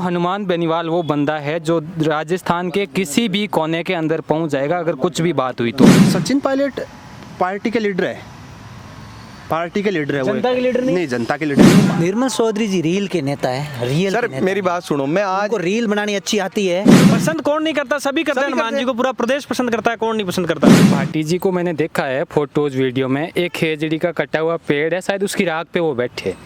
हनुमान बेनीवाल वो बंदा है जो राजस्थान के किसी भी कोने के अंदर पहुंच जाएगा अगर कुछ भी बात हुई तो। सचिन पायलट पार्टी के लीडर है, पार्टी के लीडर है, जनता के लीडर नहीं, जनता के लीडर नहीं। निर्मल चौधरी जी रील के नेता है, रियल सर मेरी बात सुनो, मैं आज को रील बनानी अच्छी आती है। पसंद कौन नहीं करता, सभी करते हैं। हनुमान जी को पूरा प्रदेश पसंद करता है, कौन नहीं पसंद करता। भाटी जी को मैंने देखा है फोटोज वीडियो में, एक खेजड़ी का कटा हुआ पेड़ है, शायद उसकी राख पे वो बैठे।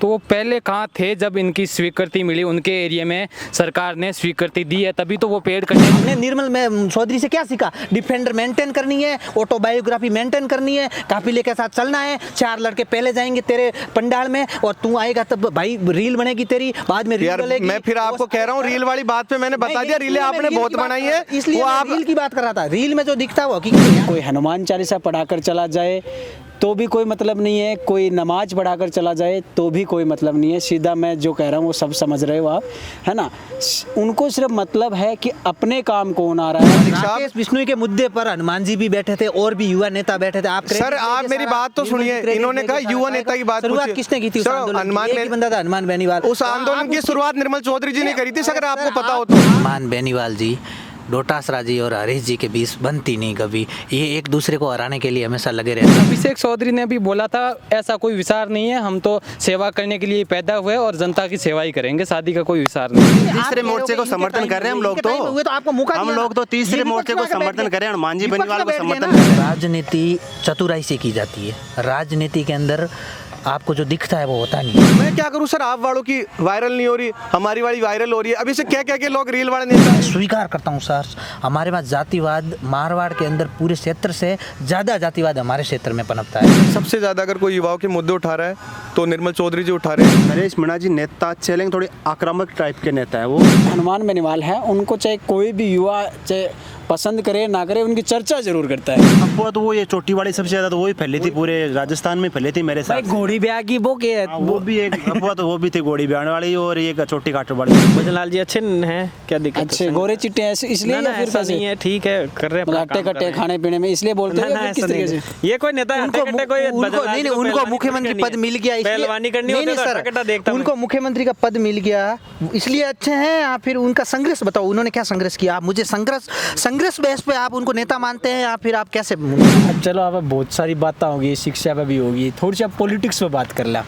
तो वो पहले कहाँ थे जब इनकी स्वीकृति मिली, उनके एरिया में सरकार ने स्वीकृति दी है, तभी तो वो पेड़ कटे। हमने निर्मल में चौधरी से क्या सीखा? डिफेंडर मेंटेन करनी है, ऑटोबायोग्राफी मेंटेन करनी है, काफिले के साथ चलना है। 4 लड़के पहले जाएंगे तेरे पंडाल में और तू आएगा तब भाई रील बनेगी तेरी, बाद में रील बनेगी। मैं फिर आपको कह रहा हूँ, रील वाली बात पे मैंने बता दिया, रीलें आपने बहुत बनाई है, इसलिए वो आप रील की बात कर रहा था। रील में जो दिखता है वो हकीकत है। कोई हनुमान चालीसा पढ़ाकर चला जाए तो भी कोई मतलब नहीं है, कोई नमाज पढ़ाकर चला जाए तो भी कोई मतलब नहीं है। सीधा मैं जो कह रहा हूँ वो सब समझ रहे हो आप, है ना। उनको सिर्फ मतलब है कि अपने काम कौन आ रहा है। राकेश बिश्नोई के मुद्दे पर हनुमान जी भी बैठे थे और भी युवा नेता बैठे थे। आप सर आप मेरी बात तो सुनिए, इन्होंने कहा युवा नेता की बात शुरुआत किसने की थी? हनुमान बेनीवाल। उस आंदोलन की शुरुआत निर्मल चौधरी जी ने करी थी, अगर आपको पता हो तो। हनुमान बेनीवाल जी, डोटासरा जी और हरीश जी के बीच बनती नहीं कभी, ये एक दूसरे को हराने के लिए हमेशा लगे रहते हैं। अभिषेक चौधरी ने भी बोला था ऐसा कोई विचार नहीं है, हम तो सेवा करने के लिए पैदा हुए और जनता की सेवा ही करेंगे, शादी का कोई विचार नहीं। तीसरे मोर्चे को समर्थन कर रहे हैं हम लोग, तो आपको मौका हम लोग तो तीसरे मोर्चे को समर्थन कर रहे हैं, हनुमान जी बेनीवाल को समर्थन कर रहे हैं। राजनीति चतुराई से की जाती है। राजनीति के अंदर आपको जो दिखता है वो होता नहीं है। मैं क्या करूं सर, आप वालों की वायरल नहीं हो रही, हमारी वाली वायरल हो रही है। अभी से क्या क्या के लोग रील वाले नेता स्वीकार करता हूं सर, हमारे पास जातिवाद मारवाड़ के अंदर पूरे क्षेत्र से ज्यादा जातिवाद हमारे क्षेत्र में पनपता है। सबसे ज्यादा अगर कोई युवाओं के मुद्दे उठा रहा है तो निर्मल चौधरी जी उठा रहे हैं। नरेश मीणा जी नेता अच्छे लेकिन थोड़े आक्रामक टाइप के नेता है वो। हनुमान बेनीवाल है, उनको चाहे कोई भी युवा चाहे पसंद करे ना करे, उनकी चर्चा जरूर करता है। अफवाह तो वो ये चोटी वाली सबसे ज्यादा तो वही फैली थी, पूरे राजस्थान में फैली थी मेरे साथ। घोड़ी ब्याह की वो क्या है, वो भी एक अफवाह तो वो भी थी, घोड़ी ब्याह वाली और एक चोटी काटने वाली। भजनलाल जी अच्छे हैं, क्या दिक्कत? अच्छे गोरे चिट्टे हैं इसलिए, ना ऐसा नहीं है, ठीक है, कर रहे हैं अट्टे कट्टे खाने पीने में, इसलिए बोलते हैं किस तरीके से। ये कोई नेता उनको मुख्यमंत्री पद मिल गया, पहलवानी करनी होती है तो अट्टा देखता हूं। उनको मुख्यमंत्री का पद मिल गया इसलिए अच्छे हैं, या फिर उनका संघर्ष बताओ, उन्होंने क्या संघर्ष किया? आप मुझे संघर्ष बेस पे आप उनको नेता मानते हैं या फिर आप कैसे? अब चलो, अब बहुत सारी बातें होगी, शिक्षा पे भी होगी, थोड़ी सी आप पॉलिटिक्स पे बात कर ला।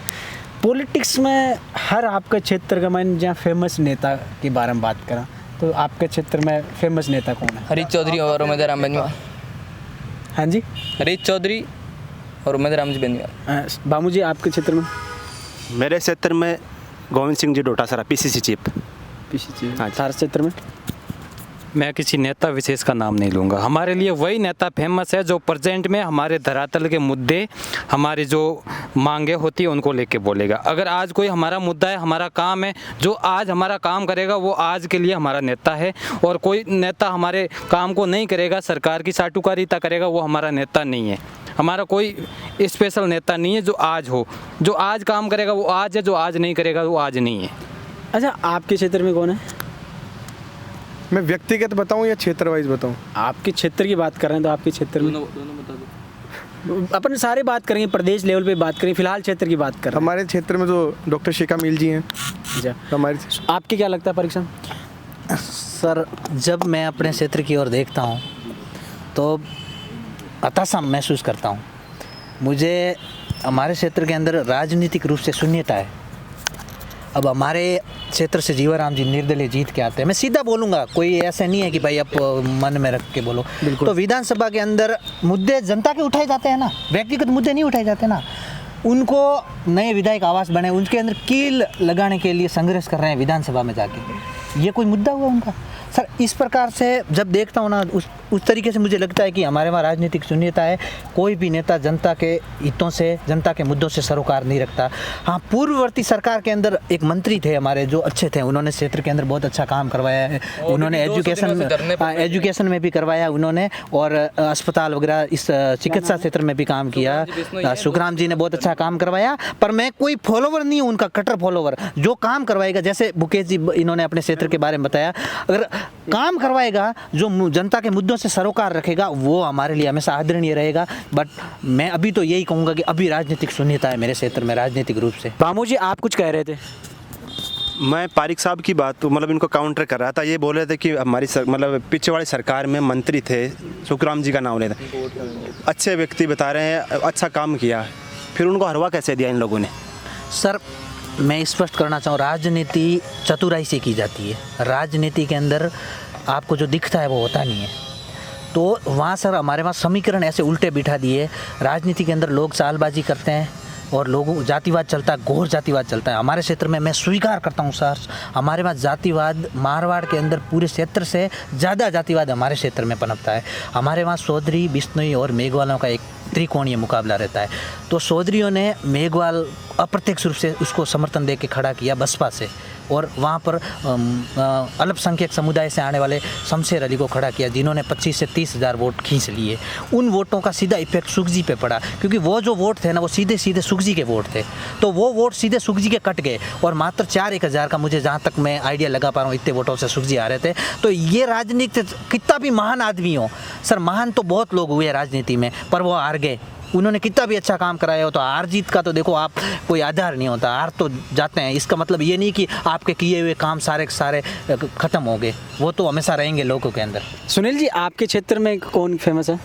पॉलिटिक्स में हर आपके क्षेत्र का, मैं जहाँ फेमस नेता के बारे में बात करा तो आपके क्षेत्र में फेमस नेता कौन है? हरीश चौधरी और उमेद राम बेनीवाल। हाँ जी, हरीश चौधरी और उमेद राम जी बेनीवाल। बामू जी आपके क्षेत्र में? मेरे क्षेत्र में गोविंद सिंह जी डोटासरा, पीसीसी चीफ। हाँ, थार क्षेत्र में मैं किसी नेता विशेष का नाम नहीं लूँगा, हमारे लिए वही नेता फेमस है जो प्रेजेंट में हमारे धरातल के मुद्दे, हमारी जो मांगे होती है उनको लेके बोलेगा। अगर आज कोई हमारा मुद्दा है, हमारा काम है, जो आज हमारा काम करेगा वो आज के लिए हमारा नेता है। और कोई नेता हमारे काम को नहीं करेगा, सरकार की साटुकारिता करेगा, वो हमारा नेता नहीं है। हमारा कोई स्पेशल नेता नहीं है जो आज हो, जो आज काम करेगा वो आज है, जो आज नहीं करेगा वो आज नहीं है। अच्छा, आपके क्षेत्र में कौन है? मैं व्यक्तिगत बताऊं या क्षेत्र वाइज बताऊं? आपके क्षेत्र की बात कर रहे हैं तो आपके क्षेत्र में दोनों बता दो। अपन सारे बात करेंगे, प्रदेश लेवल पे बात करेंगे, फिलहाल क्षेत्र की बात कर रहे हैं। हमारे क्षेत्र में जो डॉक्टर शिखा मील जी हैं, अच्छा, हमारे आपके क्या लगता है परीक्षा? सर जब मैं अपने क्षेत्र की ओर देखता हूँ तो हताशा महसूस करता हूँ। मुझे हमारे क्षेत्र के अंदर राजनीतिक रूप से शून्यता है। अब हमारे क्षेत्र से जीवाराम जी निर्दलीय जीत के आते हैं, मैं सीधा बोलूँगा, कोई ऐसा नहीं है कि भाई आप मन में रख के बोलो। तो विधानसभा के अंदर मुद्दे जनता के उठाए जाते हैं ना, व्यक्तिगत मुद्दे नहीं उठाए जाते ना। उनको नए विधायक आवास बने, उनके अंदर कील लगाने के लिए संघर्ष कर रहे हैं विधानसभा में जाके, ये कोई मुद्दा हुआ उनका? सर इस प्रकार से जब देखता हूँ ना, उस तरीके से मुझे लगता है कि हमारे वहाँ राजनीतिक शून्यता है। कोई भी नेता जनता के हितों से, जनता के मुद्दों से सरोकार नहीं रखता। हाँ, पूर्ववर्ती सरकार के अंदर एक मंत्री थे हमारे जो अच्छे थे, उन्होंने क्षेत्र के अंदर बहुत अच्छा काम करवाया है। उन्होंने एजुकेशन में भी करवाया उन्होंने, और अस्पताल वगैरह इस चिकित्सा क्षेत्र में भी काम किया। सुखराम जी ने बहुत अच्छा काम करवाया, पर मैं कोई फॉलोवर नहीं हूँ उनका, कट्टर फॉलोवर। जो काम करवाएगा, जैसे मुकेश जी इन्होंने अपने क्षेत्र के बारे में बताया, अगर काम करवाएगा, जो जनता के मुद्दों से सरोकार रखेगा, वो हमारे लिए हमेशा आदरणीय रहेगा। बट मैं अभी तो यही कहूँगा कि अभी राजनीतिक शून्यता है मेरे क्षेत्र में, राजनीतिक रूप से। बामू जी आप कुछ कह रहे थे? मैं पारिक साहब की बात मतलब इनको काउंटर कर रहा था। ये बोल रहे थे कि हमारी मतलब पीछे वाली सरकार में मंत्री थे, सुखराम जी का नाम लेते, अच्छे व्यक्ति बता रहे हैं, अच्छा काम किया, फिर उनको हरवा कैसे दिया इन लोगों ने? सर मैं स्पष्ट करना चाहूँ, राजनीति चतुराई से की जाती है। राजनीति के अंदर आपको जो दिखता है वो होता नहीं है। तो वहाँ सर हमारे पास समीकरण ऐसे उल्टे बिठा दिए। राजनीति के अंदर लोग चालबाजी करते हैं और लोगों जातिवाद चलता है, घोर जातिवाद चलता है। हमारे क्षेत्र में मैं स्वीकार करता हूँ सर, हमारे पास जातिवाद मारवाड़ के अंदर पूरे क्षेत्र से ज़्यादा जातिवाद हमारे क्षेत्र में पनपता है। हमारे वहाँ चौधरी, बिश्नोई और मेघवालों का एक त्रिकोणीय मुकाबला रहता है। तो चौधरीयों ने मेघवाल अप्रत्यक्ष रूप से उसको समर्थन दे के खड़ा किया बसपा से, और वहाँ पर अल्पसंख्यक समुदाय से आने वाले शमशेर अली को खड़ा किया, जिन्होंने 25 से 30 हज़ार वोट खींच लिए। उन वोटों का सीधा इफेक्ट सुखजी पे पड़ा, क्योंकि वो जो वोट थे ना वो सीधे सीधे सुखजी के वोट थे। तो वो वोट सीधे सुखजी के कट गए, और मात्र 4-1 हज़ार का, मुझे जहाँ तक मैं आइडिया लगा पा रहा हूँ, इतने वोटों से सुखजी आ रहे थे। तो ये राजनीति कितना भी महान आदमी हो सर, महान तो बहुत लोग हुए राजनीति में, पर वो हार गए। उन्होंने कितना भी अच्छा काम कराया हो, तो हार जीत का तो देखो आप कोई आधार नहीं होता, हार तो जाते हैं। इसका मतलब ये नहीं कि आपके किए हुए काम सारे के सारे ख़त्म हो गए, वो तो हमेशा रहेंगे लोगों के अंदर। सुनील जी, आपके क्षेत्र में कौन फेमस है?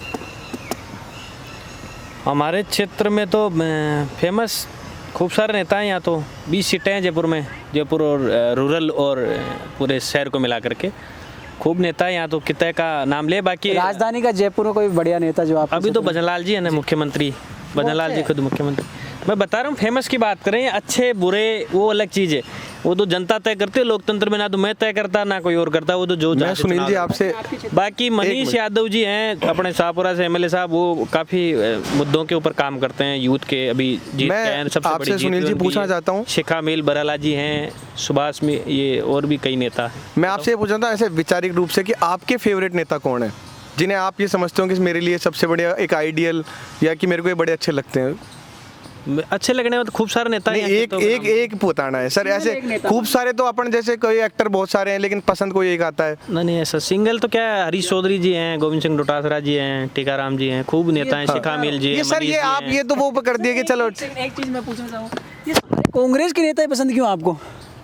हमारे क्षेत्र में तो फेमस खूब सारे नेता हैं। यहाँ तो 20 सीटें हैं जयपुर में, जयपुर और रूरल और पूरे शहर को मिला करके खूब नेता है यहाँ। तो कितने का नाम ले, बाकी राजधानी का जयपुर में कोई बढ़िया नेता जो आप? अभी तो भजनलाल जी है ना मुख्यमंत्री, भजनलाल जी खुद मुख्यमंत्री। मैं बता रहा हूँ, फेमस की बात करें, अच्छे बुरे वो अलग चीज़ है, वो तो जनता तय करती है। लोकतंत्र में ना तो मैं तय करता ना कोई और करता, वो तो जो मैं सुनील जी आपसे, बाकी मनीष यादव जी हैं अपने शाहपुरा से एमएलए साहब, वो काफ़ी मुद्दों के ऊपर काम करते हैं, यूथ के अभी जीत के हैं सबसे बड़ी जीत। सुनील जी पूछना चाहता हूँ, शिखा मील बराला जी हैं, सुभाष में, ये और भी कई नेता हैं। मैं आपसे ये पूछना था ऐसे वैचारिक रूप से कि आपके फेवरेट नेता कौन है, जिन्हें आप ये समझते हो कि मेरे लिए सबसे बढ़िया एक आइडियल, या कि मेरे को ये बड़े अच्छे लगते हैं? अच्छे लगने में तो खूब सारे नेता हैं। एक बताना है सर, ऐसे खूब सारे तो अपन जैसे कोई एक्टर बहुत सारे हैं, लेकिन पसंद कोई एक आता है? नहीं ऐसा सिंगल तो क्या है, हरीश चौधरी जी हैं, गोविंद सिंह डोटासरा जी हैं, टीकाराम जी हैं, खूब नेता हैं, शिखा मील जी हैं। ये सर ये आप ये तो वो कर दिए कि चलो। एक चीज़ मैं पूछना चाहूँ, कांग्रेस के नेता ही पसंद क्यों आपको?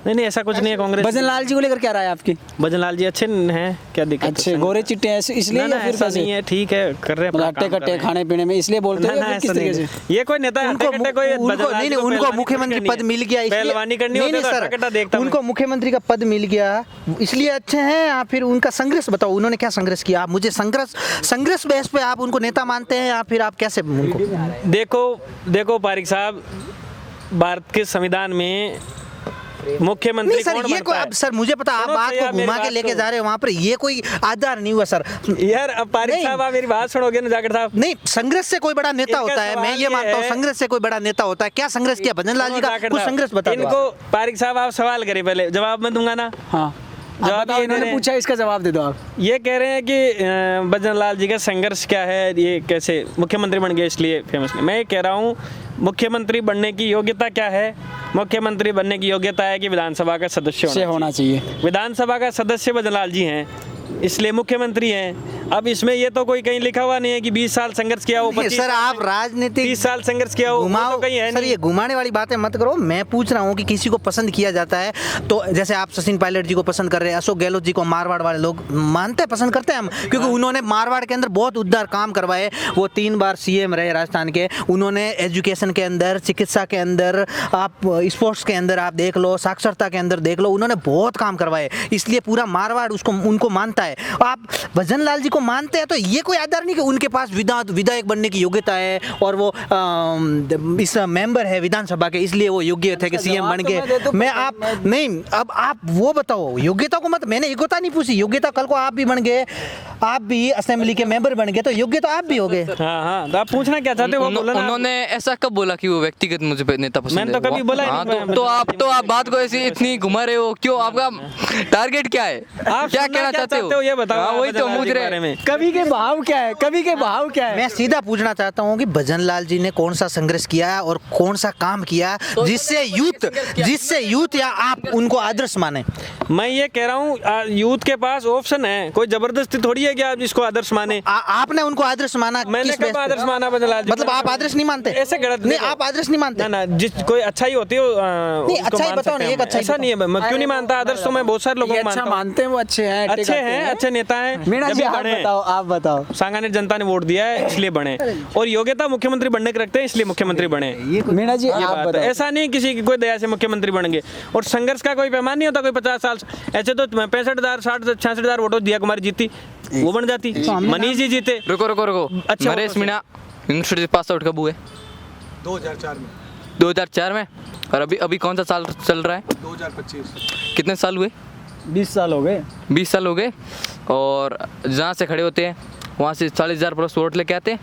नहीं ऐसा कुछ नहीं है। कांग्रेस भजनलाल जी को लेकर क्या राय है आपकी? भजनलाल जी अच्छे हैं, क्या दिक्कत? अच्छे गोरे चिट्टे हैं इसलिए, या फिर कैसे? नहीं है, ठीक है, कर रहे हैं हट्टे कट्टे खाने पीने में इसलिए बोलते हैं, या किस तरीके से? ये कोई नेता उनको मुख्यमंत्री पद मिल गया, पहलवानी करनी होती है तो हट्टा देखता हूं। उनको मुख्यमंत्री का पद मिल गया इसलिए अच्छे हैं, या फिर उनका संघर्ष बताओ, उन्होंने क्या संघर्ष किया? आप मुझे संघर्ष बेस पे आप उनको नेता मानते हैं, या फिर आप कैसे उनको? देखो पारिक साहब, भारत के संविधान में मुख्यमंत्री सर, ये कोई, अब सर मुझे पता, आप बात को घुमा के लेके जा रहे हो वहाँ पर, ये कोई आधार नहीं हुआ सर। यार अब पारिक साहब आप मेरी बात सुनोगे ना जाकर साहब। नहीं, संघर्ष से कोई बड़ा नेता होता है, मैं ये मानता हूँ, संघर्ष से कोई बड़ा नेता होता है। क्या संघर्ष किया भजनलाल जी का? कुछ संघर्ष बता दो इनको। पारिक साहब आप सवाल करिए, पहले जवाब मैं दूंगा ना। हाँ जवाब इन्होंने पूछा, इसका जवाब दे दो आप। ये कह रहे हैं कि भजनलाल जी का संघर्ष क्या है, ये कैसे मुख्यमंत्री बन गए इसलिए फेमस नहीं। मैं ये कह रहा हूँ, मुख्यमंत्री बनने की योग्यता क्या है? मुख्यमंत्री बनने की योग्यता है कि विधानसभा का सदस्य होना चाहिए। विधानसभा का सदस्य भजनलाल जी हैं, इसलिए मुख्यमंत्री हैं। अब इसमें ये तो कोई कहीं लिखा हुआ नहीं है कि 20 साल संघर्ष किया हो, 25 सर आप राजनीति 30 साल संघर्ष किया हो, घुमाओ तो कहीं है सर, नहीं। ये घुमाने वाली बातें मत करो। मैं पूछ रहा हूँ कि किसी को पसंद किया जाता है, तो जैसे आप सचिन पायलट जी को पसंद कर रहे हैं, अशोक गहलोत जी को मारवाड़ वाले लोग मानते हैं, पसंद करते हैं हम, क्योंकि उन्होंने मारवाड़ के अंदर बहुत उद्धार काम करवाए। वो 3 बार सीएम रहे राजस्थान के, उन्होंने एजुकेशन के अंदर, चिकित्सा के अंदर, आप स्पोर्ट्स के अंदर आप देख लो, साक्षरता के अंदर देख लो, उन्होंने बहुत काम करवाए, इसलिए पूरा मारवाड़ उनको मानता है। आप भजनलाल जी को मानते हैं, तो ये कोई आधार नहीं कि उनके पास विधायक बनने की योग्यता है और वो इस मेंबर है विधानसभा के, इसलिए वो योग्य थे कि सीएम बन गए। मैं आप नहीं, अब आप वो बताओ योग्यता को मत, मैंने योग्यता नहीं पूछी। योग्यता कल को आप भी बन गए, आप भी असेंबली के मेंबर बन गए, तो योग्य तो आप भी हो गए। हाँ, तो आप पूछना क्या चाहते हो? उन्होंने ऐसा कब बोला कि वो व्यक्तिगत मुझे नेता पसंद है? मैंने तो कभी बोला ही नहीं। तो आप बात को ऐसी इतनी घुमा रहे हो क्यों? आपका टारगेट क्या है? क्या कहना चाहते हो ये बताओ। वही तो पूछ रहे हैं। में। कवि के भाव क्या है, कवि के भाव क्या है? मैं सीधा पूछना चाहता हूँ कि भजन लाल जी ने कौन सा संघर्ष किया है और कौन सा काम किया है जिससे यूथ या आप उनको आदर्श माने? मैं ये कह रहा हूँ यूथ के पास ऑप्शन है, कोई जबरदस्ती थोड़ी है कि आप जिसको आदर्श माने। आपने उनको आदर्श माना? मैंने कब आदर्श माना भजन लाल जी? मतलब आप आदर्श नहीं मानते? ऐसे गलत नहीं, आप आदर्श नहीं मानते? ना जिस कोई अच्छाई होती है नहीं, अच्छाई बताओ ना, एक अच्छाई ऐसा नहीं है, मैं क्यों नहीं मानता आदर्श, तो मैं बहुत सारे लोगों को अच्छा मानता हूँ। मानते हैं, वो अच्छे हैं, अच्छे नेता हैं। मीणा जब जी भी आप बने, बताओ, आप बताओ। सांगानेर जनता ने वोट दिया है इसलिए बने, और योग्यता मुख्यमंत्री बनने के रखते हैं इसलिए मुख्यमंत्री बने। मीणा जी ये आप बात है। बताओ। ऐसा नहीं किसी की कोई दया से मुख्यमंत्री बन गए, और संघर्ष का कोई पैमाना नहीं होता कोई 50 साल ऐसे तो 65,000 66,000 वोटों दिया कुमारी जीती, वो बन जाती। मनीष जी जीते। रुको अच्छा, Naresh Meena university pass out कब हुए? 2004 में। और अभी कौन सा साल चल रहा है? 2025। कितने साल हुए? 20 साल हो गए। 20 साल हो गए। और जहाँ से खड़े होते हैं वहाँ से 40,000 प्लस वोट लेके आते हैं,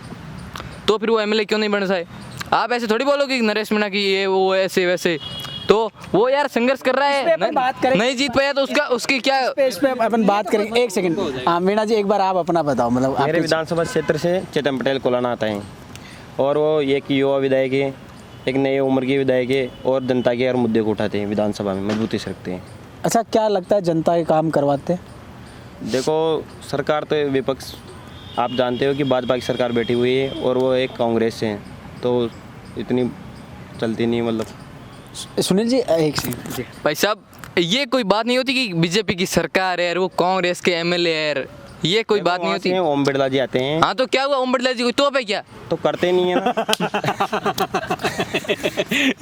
तो फिर वो एमएलए क्यों नहीं बन पाए? आप ऐसे थोड़ी बोलोगे कि नरेश मीणा की ये वो ऐसे वैसे, तो वो यार संघर्ष कर रहा है, नहीं जीत पाया तो उसकी क्या? इस पे अपन बात करेंगे, एक सेकंड। हाँ मीणा जी एक बार आप अपना बताओ, मतलब मेरे विधानसभा क्षेत्र से चेतन पटेल कोलाना आता है, और वो एक युवा विधायक है, एक नई उम्र के विधायक है, और जनता के हर मुद्दे को उठाते हैं, विधानसभा में मजबूती से रखते हैं। अच्छा, क्या लगता है जनता के काम करवाते हैं? देखो, सरकार तो विपक्ष, आप जानते हो कि भाजपा की सरकार बैठी हुई है और वो एक कांग्रेस से है, तो इतनी चलती नहीं। मतलब सुनील जी एक सेकंड जी। भाई साहब, ये कोई बात नहीं होती कि बीजेपी की सरकार है और वो कांग्रेस के एमएलए है, ये कोई बात नहीं होती। ओम बिरला जी आते हैं। हाँ तो क्या हुआ, ओम बिरला जी कोई तोप है क्या? तो करते नहीं है ना।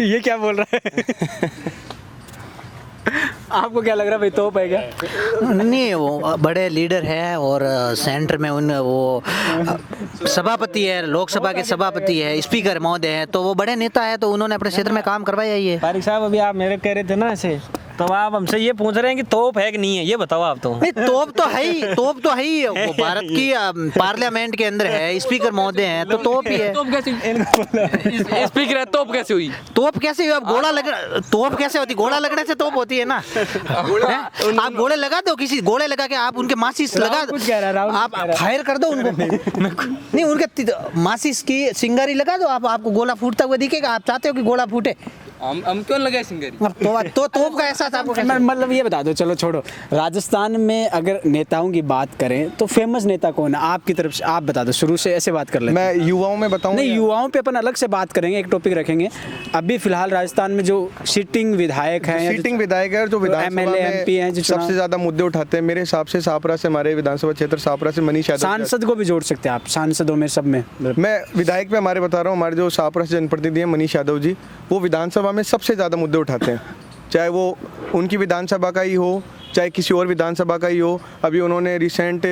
ये क्या बोल रहा है? आपको क्या लग रहा है भाई, तोप है क्या? नहीं, वो बड़े लीडर है और सेंटर में उन वो सभापति है, लोकसभा के सभापति है, स्पीकर महोदय है, तो वो बड़े नेता है, तो उन्होंने अपने क्षेत्र में काम करवाया ही है। पारिक साहब, अभी आप मेरे कह रहे थे ना ऐसे, तो आप हमसे ये पूछ रहे हैं कि तोप है कि नहीं है, ये बताओ आप। तो नहीं, तोप तो है ही, तोप तो है ही। वो भारत की पार्लियामेंट के अंदर है, स्पीकर महोदय हैं, तो तोप ही है। तोप कैसे स्पीकर है, तोप कैसे हुई? तोप कैसे हुई? अब गोला लग, तोप कैसे होती? गोला लगने से तोप होती है ना। हैं? आप गोले लगा दो, किसी गोले लगा के आप उनके माचिस लगा दो, आप फायर कर दो उनको। नहीं, उनके माचिस की सिंगारी लगा दो आप, आपको गोला फूटता हुआ दिखेगा। आप चाहते हो कि गोला फूटे? हम क्यों लगाए सिंगरी? तो तोप का ऐसा था आपको कैसे? मतलब ये बता दो, चलो छोड़ो। राजस्थान में अगर नेताओं की बात करें तो फेमस नेता कौन है आपकी तरफ से? आप बता दो, शुरू से ऐसे बात कर लेते हैं। मैं युवाओं में बताऊं? नहीं, युवाओं पे अपन अलग से बात करेंगे, एक टॉपिक रखेंगे। अभी फिलहाल राजस्थान में जो सिटिंग विधायक हैं, सीटिंग विधायक है, जो विधानसभा MLA, MP हैं, में जो सबसे ज्यादा मुद्दे उठाते हैं, मेरे हिसाब से सापरा से, हमारे विधानसभा क्षेत्र सापरा से मनीष यादव। सांसद को भी जोड़ सकते हैं आप, सांसदों में सब में। मैं विधायक पे हमारे बता रहा हूँ, हमारे जो सापरा से जनप्रतिनिधि हैं मनीष यादव जी, वो विधानसभा में सबसे ज़्यादा मुद्दे उठाते हैं, चाहे वो उनकी विधानसभा का ही हो, चाहे किसी और विधानसभा का ही हो। अभी उन्होंने रिसेंट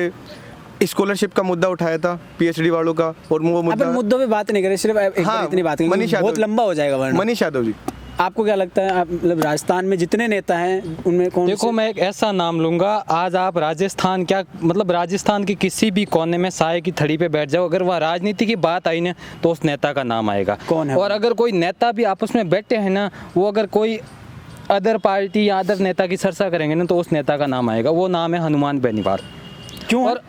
स्कॉलरशिप का मुद्दा उठाया था, PhD वालों का, और वो मुद्दा, मुद्दों पे बात नहीं करें, सिर्फ एक बार इतनी बात करेंगे, मनीष यादव बहुत लंबा हो जाएगा वरना। मनीष यादव जी, आपको क्या लगता है, आप मतलब राजस्थान में जितने नेता हैं उनमें कौन? देखो, मैं एक ऐसा नाम लूँगा, आज आप राजस्थान क्या मतलब राजस्थान की किसी भी कोने में साए की थड़ी पे बैठ जाओ, अगर वह राजनीति की बात आई ना तो उस नेता का नाम आएगा। कौन है? और अगर कोई नेता भी आपस में बैठे हैं ना, वो अगर कोई अदर पार्टी या अदर नेता की चर्चा करेंगे ना तो उस नेता का नाम आएगा, वो नाम है हनुमान बेनीवाल। क्यों? और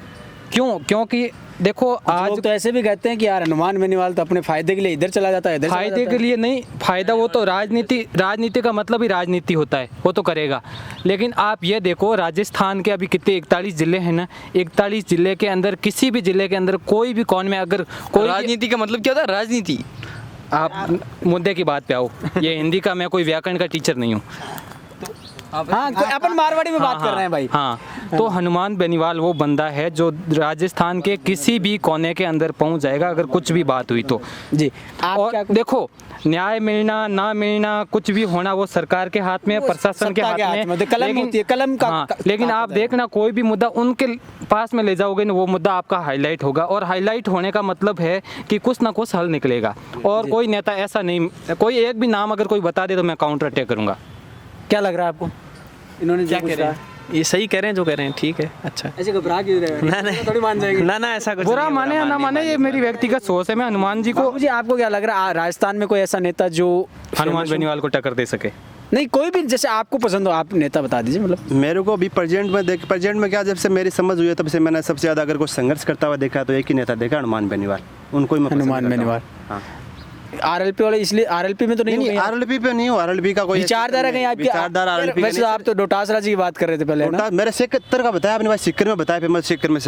क्योंकि देखो, आज लोग तो ऐसे भी कहते हैं कि यार हनुमान बेनीवाल तो अपने फायदे के लिए इधर चला जाता है, इधर फायदे के लिए नहीं, फायदा वो तो राजनीति का मतलब ही राजनीति होता है, वो तो करेगा। लेकिन आप ये देखो, राजस्थान के अभी कितने 41 जिले हैं ना, 41 जिले के अंदर किसी भी जिले के अंदर कोई भी कोने में अगर कोई राजनीति का मतलब क्या होता है? राजनीति, आप मुद्दे की बात पे आओ। ये हिंदी का, मैं कोई व्याकरण का टीचर नहीं हूँ। हाँ, अपन मारवाड़ी में बात कर रहे हैं भाई। हाँ, तो हनुमान बेनीवाल वो बंदा है जो राजस्थान के किसी भी कोने के अंदर पहुंच जाएगा अगर कुछ भी बात हुई तो। जी, आप और क्या देखो, न्याय मिलना ना मिलना, कुछ भी होना, वो सरकार के हाथ में है, प्रशासन के हाथ में, तो कलम होती है, कलम का। हाँ, लेकिन आप देखना, कोई भी मुद्दा उनके पास में ले जाओगे ना, वो मुद्दा आपका हाईलाइट होगा, और हाईलाइट होने का मतलब है कि कुछ ना कुछ हल निकलेगा। और कोई नेता ऐसा नहीं, कोई एक भी नाम अगर कोई बता दे तो मैं काउंटर अटैक करूंगा। क्या लग रहा है आपको, इन्होंने क्या कह रहे हैं? ये सही कह रहे हैं जो कह रहे हैं, ठीक है, अच्छा। ऐसे घबरा क्यों रहे हैं? ना थोड़ी मान जाएंगे। ना ऐसा कुछ बुरा नहीं है, माने या ना माने, ये मेरी व्यक्तिगत सोच है। मैं हनुमान जी को, मुझे आपको क्या लग रहा है, राजस्थान में कोई ऐसा नेता जो हनुमान बेनीवाल को टक्कर दे सके? नहीं कोई भी जैसे आपको पसंद हो आप नेता बता दीजिए मतलब। मेरे को अभी प्रेजेंट में क्या, जब से मेरी समझ हुई है तब से मैंने सबसे ज़्यादा अगर कोई संघर्ष करता हुआ देखा तो एक ही नेता देखा, हनुमान बेनीवाल। उनको ही मैं पसंद हनुमान करता हूँ। बेनीवाल। हाँ। आरएलपी वाले इसलिए आरएलपी में तो नहीं नहीं, आरएलपी पे नहीं हो, आरएलपी का कोई विचारधारा कहीं आपकी विचारधारा आरएलपी वैसे तो आप तो डोटासरा जी की बात कर रहे थे पहले ना। मेरे सिक्कर का बताया आपने, सिक्कर में बताया फेमस, सिक्कर में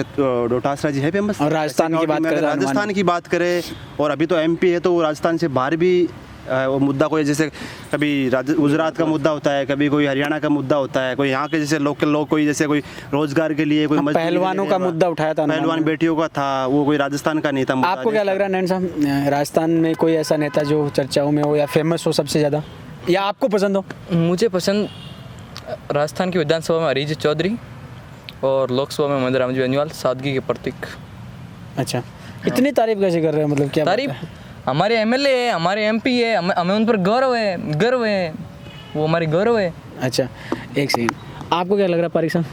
डोटासरा जी है फेमस। और राजस्थान की बात करें तो राजस्थान की बात करें, और अभी तो एमपी है तो वो राजस्थान से बाहर भी वो मुद्दा कोई, जैसे कभी गुजरात का मुद्दा होता है, कभी कोई हरियाणा का मुद्दा होता है, कोई यहाँ के जैसे लोकल लोग, कोई जैसे कोई रोजगार के लिए कोई पहलवानों का मुद्दा उठाया था, पहलवान बेटियों का था, वो कोई राजस्थान का नेता। आपको क्या लग रहा है नैन साहब, राजस्थान में कोई ऐसा नेता जो चर्चाओं में हो या फेमस हो सबसे ज़्यादा, या आपको पसंद हो? मुझे पसंद राजस्थान की विधानसभा में अरिजीत चौधरी और लोकसभा में महेंद्र राम जी बेनीवाल, सादगी के प्रतीक। अच्छा, इतनी तारीफ कैसे कर रहे हैं, मतलब क्या तारीफ? हमारे एमएलए है, हमारे एमपी है, हमें उन पर गर्व है, वो हमारी गौरव है। अच्छा एक सेकंड, आपको क्या लग रहा है पारिक साहब?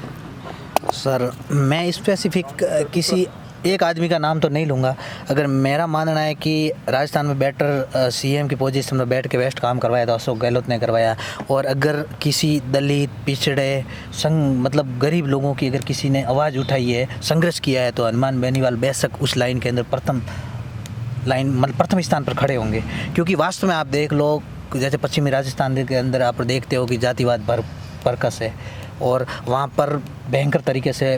सर मैं स्पेसिफिक किसी एक आदमी का नाम तो नहीं लूँगा। अगर मेरा मानना है कि राजस्थान में बेटर सीएम की पोजीशन में बैठ के बेस्ट काम करवाया तो अशोक गहलोत ने करवाया, और अगर किसी दलित पिछड़े मतलब गरीब लोगों की अगर किसी ने आवाज़ उठाई है, संघर्ष किया है, तो हनुमान बेनीवाल बेशक उस लाइन के अंदर प्रथम स्थान पर खड़े होंगे। क्योंकि वास्तव में आप देख लो, जैसे पश्चिमी राजस्थान के अंदर आप देखते हो कि जातिवाद बरकस है और वहाँ पर भयंकर तरीके से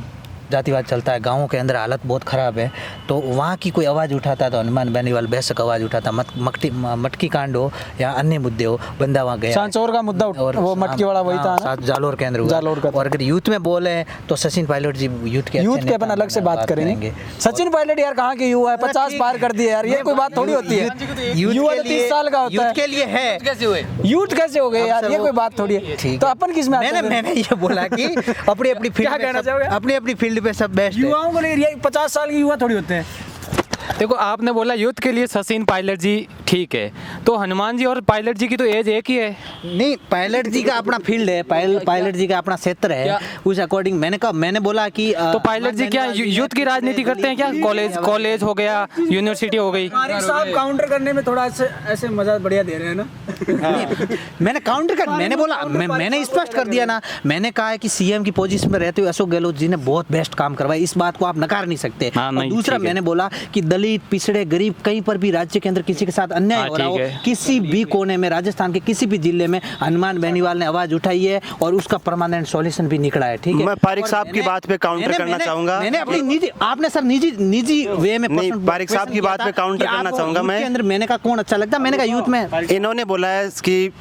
जातिवाद चलता है, गाँवों के अंदर हालत बहुत ख़राब है। तो वहाँ की कोई आवाज़ उठाता तो हनुमान बेनीवाल बेशक आवाज़ उठाता। मटकी कांड हो या अन्य मुद्दे हो, बंदा वहाँ गया। सांचौर का मुद्दा और वो मटकी वाला वही था ना, जालोर के अंदर हुआ। जालोर का। और अगर यूथ में बोले तो सचिन पायलट जी यूथ पे अपन अलग से बात करेंगे। सचिन पायलट यार कहाँ के युवा है, 50 पार कर दिए यार, ये कोई बात थोड़ी होती है। युवा तो 30 साल का होता है, यूथ के लिए है। यूथ कैसे हो गए यार, ये कोई बात थोड़ी है। तो अपन किस में मैंने ये बोला कि अपनी फील्ड पे सब बेस्ट है। युवाओं को लिए 50 साल के युवा थोड़ी होते हैं। देखो आपने बोला यूथ के लिए सचिन पायलट जी ठीक है, तो हनुमान जी और पायलट जी की तो एज एक ही है। नहीं, पायलट जी का अपना फील्ड है, पायलट जी का अपना क्षेत्र है, उस अकॉर्डिंग मैंने बोला कि तो पायलट जी क्या यूथ की राजनीति करते हैं क्या? कॉलेज हो गया, यूनिवर्सिटी हो गई। साहब काउंटर करने में थोड़ा ऐसे मजा बढ़िया दे रहे हैं ना। मैंने काउंटर कर, मैंने बोला, मैंने स्पष्ट कर दिया ना, मैंने कहा है कि सीएम की पोजीशन में रहते हुए अशोक गहलोत जी ने बहुत बेस्ट काम करवाया, इस बात को आप नकार नहीं सकते। और दूसरा मैंने बोला कि दलित पिछड़े गरीब कहीं पर भी राज्य के अंदर किसी के साथ अन्याय हो रहा हो, किसी भी कोने में, राजस्थान के किसी भी जिले में, हनुमान बेनीवाल ने आवाज उठाई है और उसका परमानेंट सॉल्यूशन भी निकला है। ठीक है, मैं पारिक साहब की बात पे काउंटर करना चाहूंगा। मैंने अपनी निजी, आपने सर निजी वे में पारिक साहब की बात पे काउंटर करना चाहूंगा मैं। अंदर मैंने कहा कौन अच्छा लगता है, मैंने कहा यूथ में। इन्होंने बोला है कि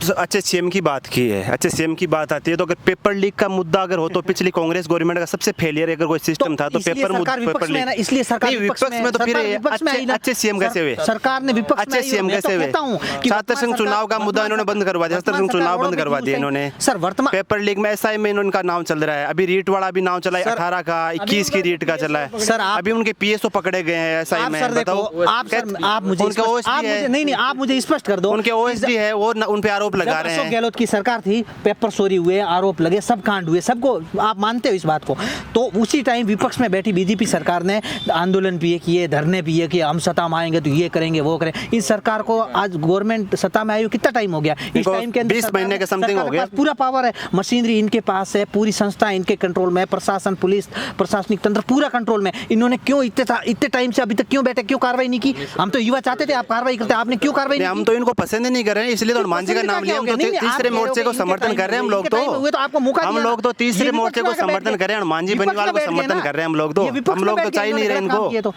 अच्छे सीएम की बात की है, अच्छे सीएम की बात आती है तो अगर पेपर लीक का मुद्दा अगर हो तो पिछली कांग्रेस गवर्नमेंट का सबसे फेलियर अगर कोई सिस्टम था तो पेपर लीक, इसलिए सरकार विपक्ष में तो फिर अच्छे सीएम कैसे हुए? सरकार ने विपक्ष अच्छे सीएम कैसे हुए? छात्र संघ चुनाव का मुद्दा इन्होंने बंद करवा दिया, छात्र संघ चुनाव बंद करवा दिया इन्होंने। सर वर्तमान पेपर लीक में एसआई में इनका नाम चल रहा है, अभी रीट वाला भी नाम चला है, 18 का 21 की रीट का चला है सर। अभी उनके पीएसओ पकड़े गए हैं एसआई में। बताओ आप मुझे स्पष्ट कर दो, उनके ओएसडी है वो उन पे आरोप लगा रहे हैं। गहलोत की सरकार थी, पेपर चोरी हुए, आरोप लगे, सब कांड हुए, सबको आप मानते हो इस बात को। तो उसी टाइम विपक्ष में बैठी बीजेपी सरकार ने आंदोलन भी किए, धरने भी किए कि हम सत्ता में आएंगे तो ये करेंगे वो करें। इस सरकार को आज गवर्नमेंट सत्ता में आई हो कितना टाइम हो गया? इस टाइम के अंदर 20 महीने के समथिंग हो गया। पूरा पावर है, मशीनरी इनके पास है, पूरी संस्था इनके कंट्रोल में, प्रशासन, पुलिस, प्रशासनिक तंत्र पूरा कंट्रोल में। इन्होंने क्यों इतने टाइम से अभी तक क्यों बैठे, क्यों कार्रवाई नहीं की? हम तो युवा चाहते थे आप कार्रवाई करते, आपने क्यों कार्रवाई नहीं? हम तो इनको पसंद ही नहीं कर रहे हैं, इसलिए तो हनुमान जी का नाम लिया। हम तो तीसरे मोर्चे को समर्थन कर रहे हैं। हम लोग तो तीसरे मोर्चे को समर्थन कर रहे हैं, हनुमान जी बेनीवाल को समर्थन कर रहे हैं। हम लोग तो चाहिए नहीं रहे इनको।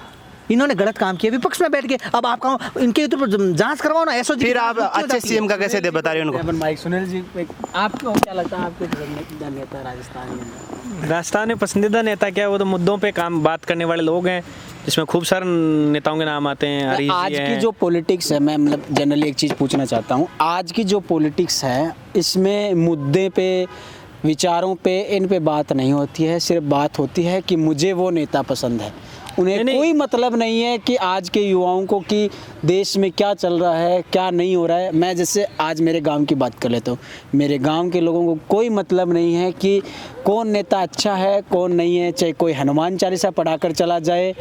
इन्होंने गलत काम किया विपक्ष में बैठ के। अब आप कहो इनके ऊपर जांच करवाओ ना, एसओजी। फिर आप अच्छे सीएम का कैसे दे बता रहे हैं उनको? माइक सुनील जी, आपको क्या लगता है, आपके पसंदीदा नेता राजस्थान में पसंदीदा नेता क्या है? वो तो मुद्दों पे बात करने वाले लोग हैं, जिसमें खूब सारे नेताओं के नाम आते हैं। आज की जो पॉलिटिक्स है, मैं मतलब जनरली एक चीज़ पूछना चाहता हूँ, आज की जो पॉलिटिक्स है इसमें मुद्दे पे, विचारों पे, इन पे बात नहीं होती है, सिर्फ बात होती है कि मुझे वो नेता पसंद है। उन्हें कोई मतलब नहीं है कि आज के युवाओं को कि देश में क्या चल रहा है, क्या नहीं हो रहा है। मैं जैसे आज मेरे गांव की बात कर लेता हूँ, मेरे गांव के लोगों को कोई मतलब नहीं है कि कौन नेता अच्छा है कौन नहीं है, चाहे कोई हनुमान चालीसा पढ़ाकर चला जाए,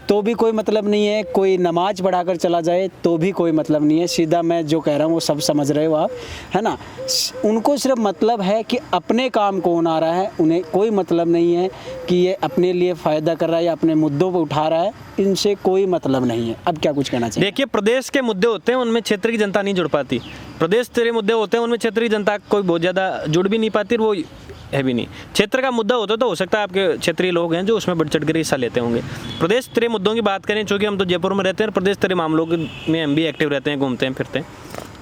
तो भी कोई मतलब नहीं है, कोई नमाज पढ़ाकर चला जाए तो भी कोई मतलब नहीं है। सीधा मैं जो कह रहा हूँ वो सब समझ रहे हो आप, है ना। उनको सिर्फ मतलब है कि अपने काम कौन आ रहा है, उन्हें कोई मतलब नहीं है कि ये अपने लिए फ़ायदा कर रहा है या अपने मुद्दों पर उठा रहा है, इनसे कोई मतलब नहीं है। अब क्या कुछ कहना चाहिए? देखिए, प्रदेश के मुद्दे होते हैं उनमें क्षेत्र की जनता नहीं जुड़ पाती। प्रदेश तेरे मुद्दे होते हैं उनमें क्षेत्र की जनता कोई बहुत ज़्यादा जुड़ भी नहीं पाती, वो है भी नहीं। क्षेत्र का मुद्दा होता तो हो सकता है आपके क्षेत्रीय लोग हैं जो उसमें बढ़ चढ़ कर हिस्सा लेते होंगे। प्रदेश तेरे मुद्दों की बात करें, चूँकि हम तो जयपुर में रहते हैं, प्रदेश तेरे मामलों में हम भी एक्टिव रहते हैं, घूमते हैं फिरते हैं,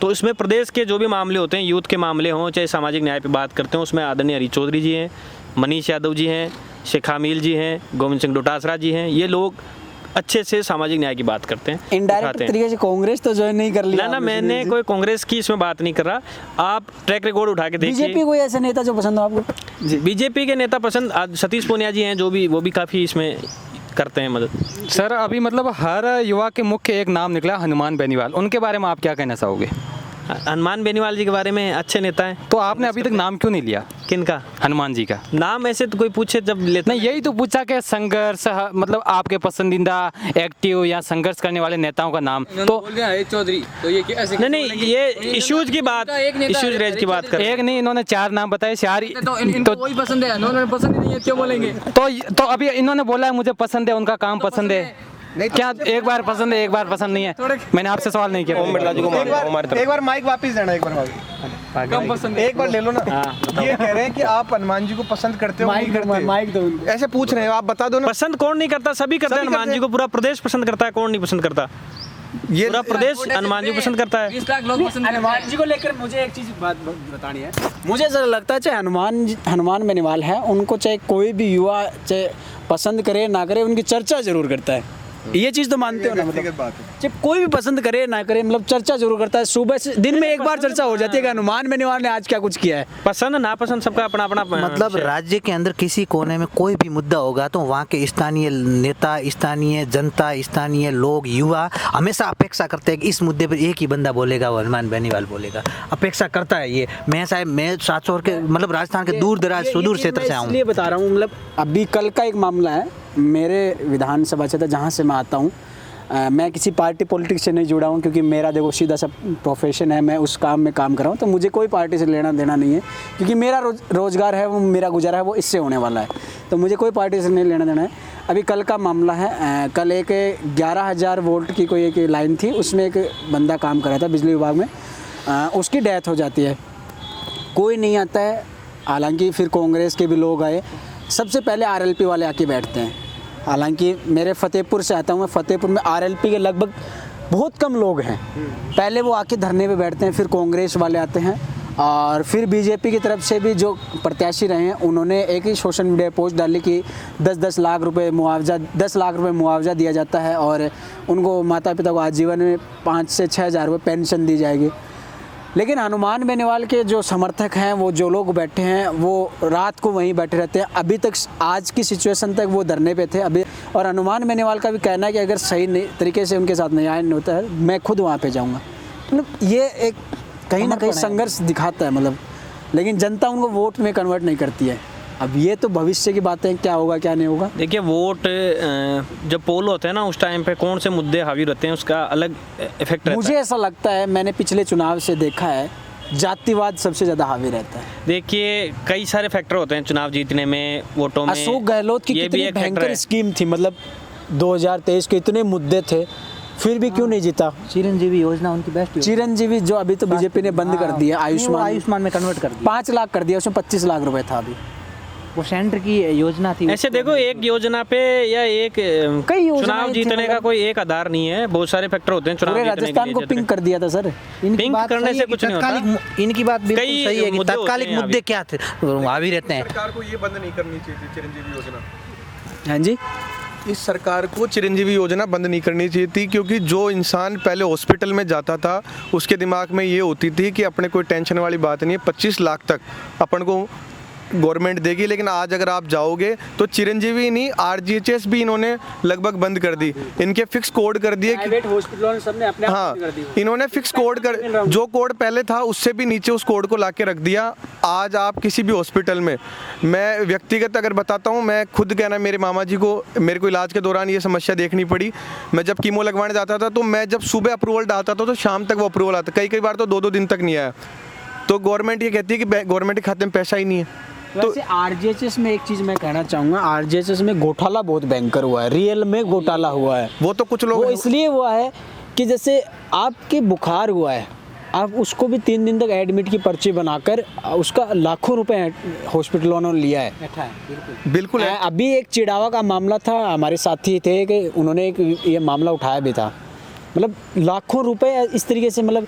तो इसमें प्रदेश के जो भी मामले होते हैं, यूथ के मामले हों चाहे सामाजिक न्याय पर बात करते हैं, उसमें आदरणीय हरीश चौधरी जी हैं, मनीष यादव जी हैं, शेख हामिल जी हैं, गोविंद सिंह डोटासरा जी हैं, ये लोग अच्छे से सामाजिक न्याय की बात करते हैं, इनडायरेक्ट उठाते हैं। तरीके से कांग्रेस तो ज्वाइन नहीं कर लिया ना आपने, मैंने सुनील जी। कोई कांग्रेस की इसमें बात नहीं कर रहा। आप ट्रैक रिकॉर्ड उठा के देखिए। बीजेपी कोई ऐसे नेता जो पसंद हो आपको? जी, बीजेपी के नेता पसंद आज सतीश पूनिया जी हैं, जो भी वो भी काफ़ी इसमें करते हैं मदद। सर अभी मतलब हर युवा के मुख्य एक नाम निकला, हनुमान बेनीवाल, उनके बारे में आप क्या कहना चाहोगे? हनुमान बेनीवाल जी के बारे में अच्छे नेता हैं। तो आपने अभी तक नाम क्यों नहीं लिया किनका हनुमान जी का? नाम? ऐसे तो कोई पूछे जब लेते नहीं, यही तो पूछा कि संघर्ष, मतलब आपके पसंदीदा एक्टिव या संघर्ष करने वाले नेताओं का नाम। तो चौधरी तो ये कैसे नहीं, ये इश्यूज की बात, इश्यूज रेज की बात कर। एक नहीं, इन्होंने 4 नाम बताए, 4 तो वही पसंद है, उन्होंने पसंद ही नहीं है, क्यों बोलेंगे? तो अभी इन्होंने बोला है मुझे पसंद है, उनका काम पसंद है। क्या एक बार पसंद है, एक बार पसंद नहीं है? मैंने आपसे सवाल नहीं किया। एक बार माइक वापस देना, एक बार कम पसंद है। एक बार ले लो ना। ये कह रहे हैं कि आप हनुमान जी को पसंद करते हो, नहीं करते? माइक दो उनको। ऐसे पूछ रहे हो, आप बता दो ना। पसंद कौन नहीं करता? सभी करते हैं सभी हनुमान करते जी को, पूरा प्रदेश पसंद करता है, कौन नहीं पसंद करता? ये पूरा प्रदेश हनुमान जी को पसंद करता है। 20 लाख लोग पसंद करते हैं। हनुमान जी को लेकर मुझे एक चीज़ बात बतानी है। मुझे ऐसा लगता है चाहे हनुमान बेनीवाल है, उनको चाहे कोई भी युवा चाहे पसंद करे ना करे, उनकी चर्चा जरूर करता है। ये चीज़ तो मानते हो ना? मतलब बात है। चाहे कोई भी पसंद करे ना करे, मतलब चर्चा जरूर करता है। सुबह से दिन में एक बार चर्चा हो जाती है कि हनुमान बेनीवाल ने आज क्या कुछ किया है। पसंद नापसंद सबका अपना अपना मतलब राज्य के अंदर किसी कोने में कोई भी मुद्दा होगा तो वहाँ के स्थानीय नेता, स्थानीय जनता, स्थानीय लोग, युवा हमेशा अपेक्षा करते हैं कि इस मुद्दे पर एक ही बंदा बोलेगा, वो हनुमान बेनीवाल बोलेगा। अपेक्षा करता है ये। मैं 700 के मतलब राजस्थान के दूर दराज सुदूर क्षेत्र से आऊँ। इसलिए बता रहा हूँ, मतलब अभी कल का एक मामला है मेरे विधानसभा क्षेत्र जहाँ से मैं आता हूँ। मैं किसी पार्टी पॉलिटिक्स से नहीं जुड़ा हूँ, क्योंकि मेरा देखो सीधा सा प्रोफेशन है, मैं उस काम में काम कर रहा हूँ, तो मुझे कोई पार्टी से लेना देना नहीं है, क्योंकि मेरा रोज़गार है, वो मेरा गुजारा है वो इससे होने वाला है, तो मुझे कोई पार्टी से नहीं लेना देना है। अभी कल का मामला है, कल एक 11,000 वोल्ट की कोई एक लाइन थी, उसमें एक बंदा काम कर रहा था बिजली विभाग में, उसकी डेथ हो जाती है, कोई नहीं आता है। हालांकि फिर कांग्रेस के भी लोग आए, सबसे पहले आरएलपी वाले आके बैठते हैं। हालांकि मेरे फतेहपुर से आता हूँ मैं, फतेहपुर में आरएलपी के लगभग बहुत कम लोग हैं। पहले वो आके धरने पे बैठते हैं, फिर कांग्रेस वाले आते हैं, और फिर बीजेपी की तरफ से भी जो प्रत्याशी रहे हैं उन्होंने एक ही सोशल मीडिया पोस्ट डाली कि 10-10 लाख रुपए मुआवजा, 10 लाख रुपए मुआवजा दिया जाता है, और उनको माता पिता को आजीवन में 5 से 6 हज़ार रुपये पेंशन दी जाएगी। लेकिन हनुमान बेनीवाल के जो समर्थक हैं, वो जो लोग बैठे हैं, वो रात को वहीं बैठे रहते हैं। अभी तक आज की सिचुएशन तक वो धरने पे थे अभी, और हनुमान बेनीवाल का भी कहना है कि अगर सही तरीके से उनके साथ न्याय नहीं होता है, मैं खुद वहाँ पे जाऊँगा। मतलब ये एक कहीं ना कहीं संघर्ष दिखाता है, मतलब, लेकिन जनता उनको वोट में कन्वर्ट नहीं करती है। अब ये तो भविष्य की बातें, क्या होगा क्या नहीं होगा। देखिए, वोट जब पोल होते हैं ना, उस टाइम पे कौन से मुद्दे हावी रहते हैं, उसका अलग इफेक्ट रहता है। मुझे ऐसा लगता है, मैंने पिछले चुनाव से देखा है, जातिवाद सबसे ज़्यादा हावी रहता है। देखिए, कई सारे फैक्टर होते हैं चुनाव जीतने में, वोटों में। अशोक गहलोत की ये भी कितनी एक फैक्टर भयंकर है। स्कीम थी, मतलब 2023 के इतने मुद्दे थे, फिर भी क्यों नहीं जीता। चिरंजीवी योजना उनकी बेस्ट। चिरंजीवी जो अभी तो बीजेपी ने बंद कर दिया, आयुष्मान में कन्वर्ट कर दिया। 5 लाख कर दिया, उसमें 25 लाख रुपए था अभी। वो सेंटर की योजना थी। ऐसे देखो, एक योजना पे या एक कई योजनाएं चुनाव थी, जीतने का मतलब कोई एक आधार नहीं है, बहुत सारे फैक्टर होते हैं चुनाव पूरे जीतने के राजस्थान लिए को जीतने पिंक कर दिया था सर। पिंक करने से कुछ नहीं होता। इनकी बात बिल्कुल कई सही है कि मुद्दे होते तात्कालिक हैं मुद्दे क्या थे, हावी रहते हैं। सरकार को ये बंद नहीं करनी चाहिए थी चिरंजीवी योजना। हाँ जी, इस सरकार को चिरंजीवी योजना बंद नहीं करनी चाहिए थी, क्योंकि जो इंसान पहले हॉस्पिटल में जाता था उसके दिमाग में ये होती थी कि अपने कोई टेंशन वाली बात नहीं है, 25 लाख तक अपन को गवर्नमेंट देगी, लेकिन आज अगर आप जाओगे तो चिरंजीवी नहीं, RGHS भी इन्होंने लगभग बंद कर दी, इनके फिक्स कोड कर दिए कि प्राइवेट हॉस्पिटलों ने सबने अपने आप हाँ बंद कर दी। इन्होंने फिक्स कोड कर, जो कोड पहले था उससे भी नीचे उस कोड को ला के रख दिया। आज आप किसी भी हॉस्पिटल में, मैं व्यक्तिगत अगर बताता हूँ, मैं खुद कहना, मेरे मामा जी को मेरे को इलाज के दौरान ये समस्या देखनी पड़ी। मैं जब कीमो लगवाने जाता था तो मैं जब सुबह अप्रूवल डालता था तो शाम तक वो अप्रूवल आता, कई बार तो 2-2 दिन तक नहीं आया। तो गवर्नमेंट ये कहती है कि गवर्नमेंट के खाते में पैसा ही नहीं है। तो RGHS में एक चीज़ मैं कहना चाहूँगा, RGHS में घोटाला बहुत भयंकर हुआ है, रियल में घोटाला हुआ है। वो तो कुछ लोग वो इसलिए हुआ है कि जैसे आपके बुखार हुआ है, आप उसको भी 3 दिन तक एडमिट की पर्ची बनाकर उसका लाखों रुपए हॉस्पिटलों ने लिया है। बिल्कुल है। अभी एक चिड़ावा का मामला था, हमारे साथी थे कि उन्होंने एक ये मामला उठाया भी था, मतलब लाखों रुपए इस तरीके से, मतलब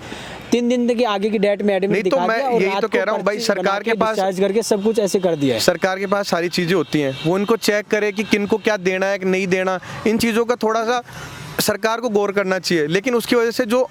3 दिन तक आगे की डेट में एडमिट नहीं, तो मैं यही तो कह रहा हूँ भाई, सरकार के पास डिस्चार्ज करके सब कुछ ऐसे कर दिया है। सरकार के पास सारी चीज़ें होती हैं, वो इनको चेक करे कि किनको क्या देना है कि नहीं देना, इन चीज़ों का थोड़ा सा सरकार को गौर करना चाहिए। लेकिन उसकी वजह से जो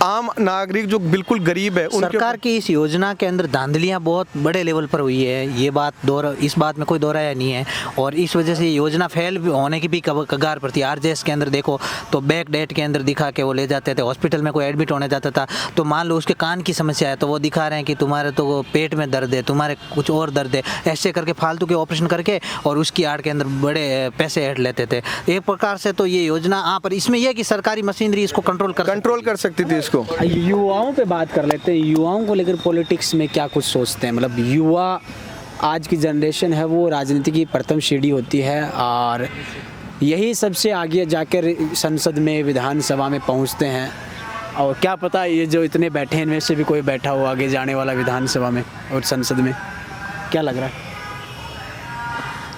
आम नागरिक जो बिल्कुल गरीब है, सरकार की इस योजना के अंदर धांधलियां बहुत बड़े लेवल पर हुई है, ये बात इस बात में कोई दोहराया नहीं है, और इस वजह से ये योजना फेल होने की भी कगार पर थी। RGHS के अंदर देखो तो बैक डेट के अंदर दिखा के वो ले जाते थे, हॉस्पिटल में कोई एडमिट होने जाता था तो मान लो उसके कान की समस्या है तो वो दिखा रहे हैं कि तुम्हारे तो पेट में दर्द है, तुम्हारे कुछ और दर्द है, ऐसे करके फालतू के ऑपरेशन करके और उसकी आड़ के अंदर बड़े पैसे ऐड लेते थे। एक प्रकार से तो ये योजना पर इसमें यह कि सरकारी मशीनरी इसको कंट्रोल कर सकती थी इसको। युवाओं पे बात कर लेते हैं, युवाओं को लेकर पॉलिटिक्स में क्या कुछ सोचते हैं? मतलब युवा आज की जनरेशन है वो राजनीति की प्रथम सीढ़ी होती है और यही सबसे आगे जाकर संसद में, विधानसभा में पहुंचते हैं, और क्या पता ये जो इतने बैठे हैं इनमें से भी कोई बैठा हो आगे जाने वाला विधानसभा में और संसद में, क्या लग रहा है?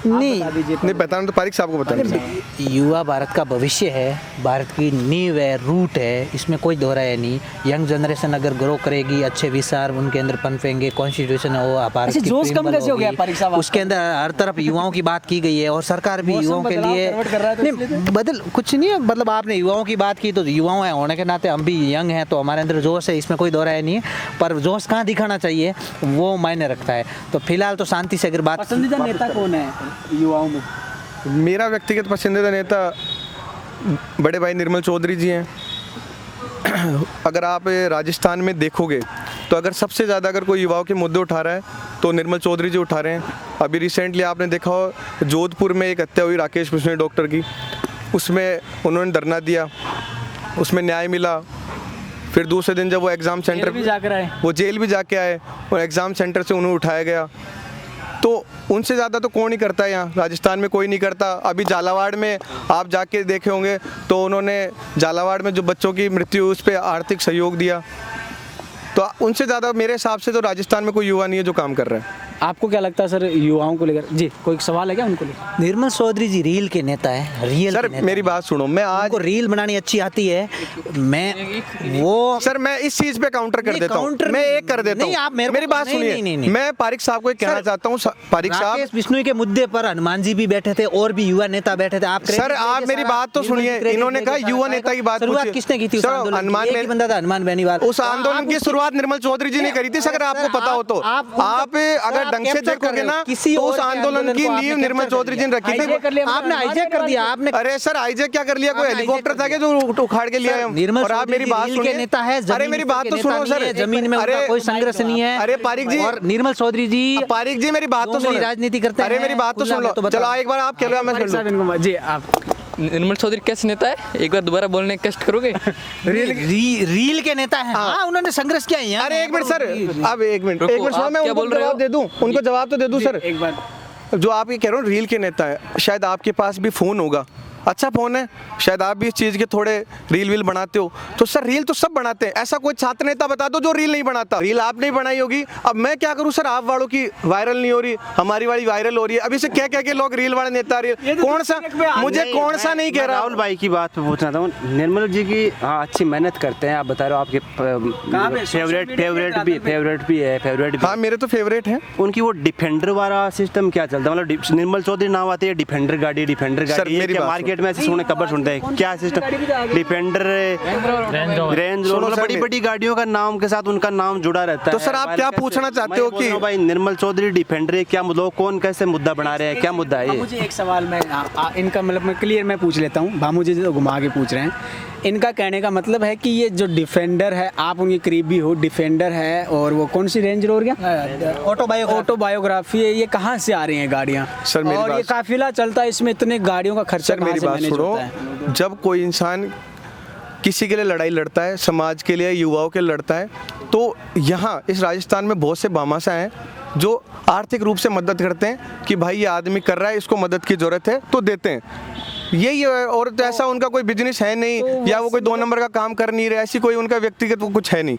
नहीं बताना तो पारिक साहब को बताना। युवा भारत का भविष्य है, भारत की नींव है, रूट है, इसमें कोई दोहराया नहीं। यंग जनरेशन अगर ग्रो करेगी, अच्छे विचार उनके अंदर पनपेंगे, कॉन्स्टिट्यूशन हो भारत की जोश कम कैसे हो गया पारिक साहब? उसके अंदर हर तरफ युवाओं की बात की गई है और सरकार भी युवाओं के लिए नहीं बदल कुछ नहीं है। मतलब आपने युवाओं की बात की तो युवाओं होने के नाते हम भी यंग हैं तो हमारे अंदर जोश है, इसमें कोई दोहराया नहीं है, पर जोश कहाँ दिखाना चाहिए वो मायने रखता है। तो फिलहाल तो शांति से अगर बात। पसंदीदा नेता कौन है युवाओं में? मेरा व्यक्तिगत पसंदीदा नेता बड़े भाई निर्मल चौधरी जी हैं। अगर आप राजस्थान में देखोगे तो अगर सबसे ज़्यादा अगर कोई युवाओं के मुद्दे उठा रहा है तो निर्मल चौधरी जी उठा रहे हैं। अभी रिसेंटली आपने देखा हो जोधपुर में एक हत्या हुई राकेश बिश्नोई डॉक्टर की, उसमें उन्होंने धरना दिया, उसमें न्याय मिला। फिर दूसरे दिन जब वो एग्ज़ाम सेंटर वो जेल भी जाके आए और एग्ज़ाम सेंटर से उन्हें उठाया गया। तो उनसे ज़्यादा तो कौन ही करता है, यहाँ राजस्थान में कोई नहीं करता। अभी झालावाड़ में आप जाके देखे होंगे तो उन्होंने झालावाड़ में जो बच्चों की मृत्यु उस पर आर्थिक सहयोग दिया। तो उनसे ज़्यादा मेरे हिसाब से तो राजस्थान में कोई युवा नहीं है जो काम कर रहा है। आपको क्या लगता है सर युवाओं को लेकर? जी कोई सवाल है क्या उनको लेकर? निर्मल चौधरी जी रील के नेता है, रियल सर मेरी बात सुनो, मैं आज को रील बनानी अच्छी आती है, मैं वो सर मैं इस चीज पे काउंटर कर देता हूँ, मैं एक कर देता हूँ। मेरी बात सुनिए, मैं पारिक साहब को एक कहना चाहता हूँ। पारिक साहब राकेश बिश्नोई के मुद्दे पर हनुमान जी भी बैठे थे और भी युवा नेता बैठे थे। आप सर आप मेरी बात तो सुनिए, इन्होंने कहा युवा नेता की बात शुरुआत किसने की थी? हनुमान बंदा था, हनुमान बेनीवाल। उस आंदोलन की शुरुआत निर्मल चौधरी जी ने करी थी। अगर आपको पता हो तो आप अगर ढंग से देखोगे ना तो उस आंदोलन की नींव निर्मल चौधरी जी ने रखी थी। आपने हाईजैक कर दिया। आपने अरे सर हाईजैक क्या कर लिया? कोई हेलीकॉप्टर था क्या जो उखाड़ के लिया? निर्मल और आप मेरी बात सुनिए, नेता है, अरे मेरी बात तो सुनो सर, जमीन में उनका कोई संघर्ष नहीं है। अरे पारिक जी, और निर्मल चौधरी जी, पारिक जी मेरी बात तो सुनो, राजनीति करते हैं। अरे मेरी बात तो सुन लो, चलो एक बार आप कह लो, मैं सुन लूं। जी आप निर्मल चौधरी कैसे नेता है, एक बार दोबारा बोलने का कष्ट करोगे? रील के नेता है। हाँ उन्होंने संघर्ष किया है। अरे एक मिनट सर, अब एक मिनट सुनो, मैं उनको जवाब दे दूं, उनको जवाब तो दे दूं सर। एक बार जो आप ये कह रहे हो रील के नेता है, शायद आपके पास भी फोन होगा, अच्छा फोन है, शायद आप भी इस चीज़ के थोड़े रील वील बनाते हो। तो सर रील तो सब बनाते हैं, ऐसा कोई छात्र नेता बता दो जो रील नहीं बनाता। रील आपने बनाई होगी, अब मैं क्या करूं सर? आप वालों की वायरल नहीं हो रही, हमारी वाली वायरल हो रही है। अभी से क्या के लोग रील वाले नेता, रील कौन सा, मुझे कौन सा नहीं कह रहा। राहुल भाई की बात पे पूछना था, निर्मल जी की हाँ अच्छी मेहनत करते हैं। आप बता रहे हो आपके फेवरेट भी है। हाँ मेरे तो फेवरेट है। उनकी वो डिफेंडर वाला सिस्टम क्या चलता है? मतलब निर्मल चौधरी नाम आती है, डिफेंडर गाड़ी मेरी मार्केट गेट में ऐसे सुने कब्र सुनते हैं, क्या सिस्टम, डिफेंडर, रेंज रोवर, मतलब बड़ी बड़ी गाड़ियों का नाम के साथ उनका नाम जुड़ा रहता है। तो सर आप क्या पूछना चाहते हो कि भाई निर्मल चौधरी डिफेंडर क्या लोग कौन कैसे मुद्दा बना रहे हैं, क्या मुद्दा है ये? मुझे एक सवाल मैं इनका मतलब मैं क्लियर मैं पूछ लेता हूँ, भामू जी तो घुमा के पूछ रहे हैं। इनका कहने का मतलब है कि ये जो डिफेंडर है, आप उनके करीबी हो, डिफेंडर है और वो कौन सी रेंज रोवर क्या ऑटोबायोग्राफी है, ये कहाँ से आ रही हैं गाड़ियाँ? सर मेरी और ये बात, काफिला चलता है, इसमें इतने गाड़ियों का खर्चा सर मेरी बात सुनो, जब कोई इंसान किसी के लिए लड़ाई लड़ता है, समाज के लिए, युवाओं के लिए लड़ता है, तो यहाँ इस राजस्थान में बहुत से भामाशा हैं जो आर्थिक रूप से मदद करते हैं कि भाई ये आदमी कर रहा है, इसको मदद की ज़रूरत है तो देते हैं, यही है। और तो ऐसा उनका कोई बिजनेस है नहीं, तो या वो कोई 2 नंबर का काम कर नहीं रहे, ऐसी कोई उनका व्यक्तिगत वो कुछ है नहीं।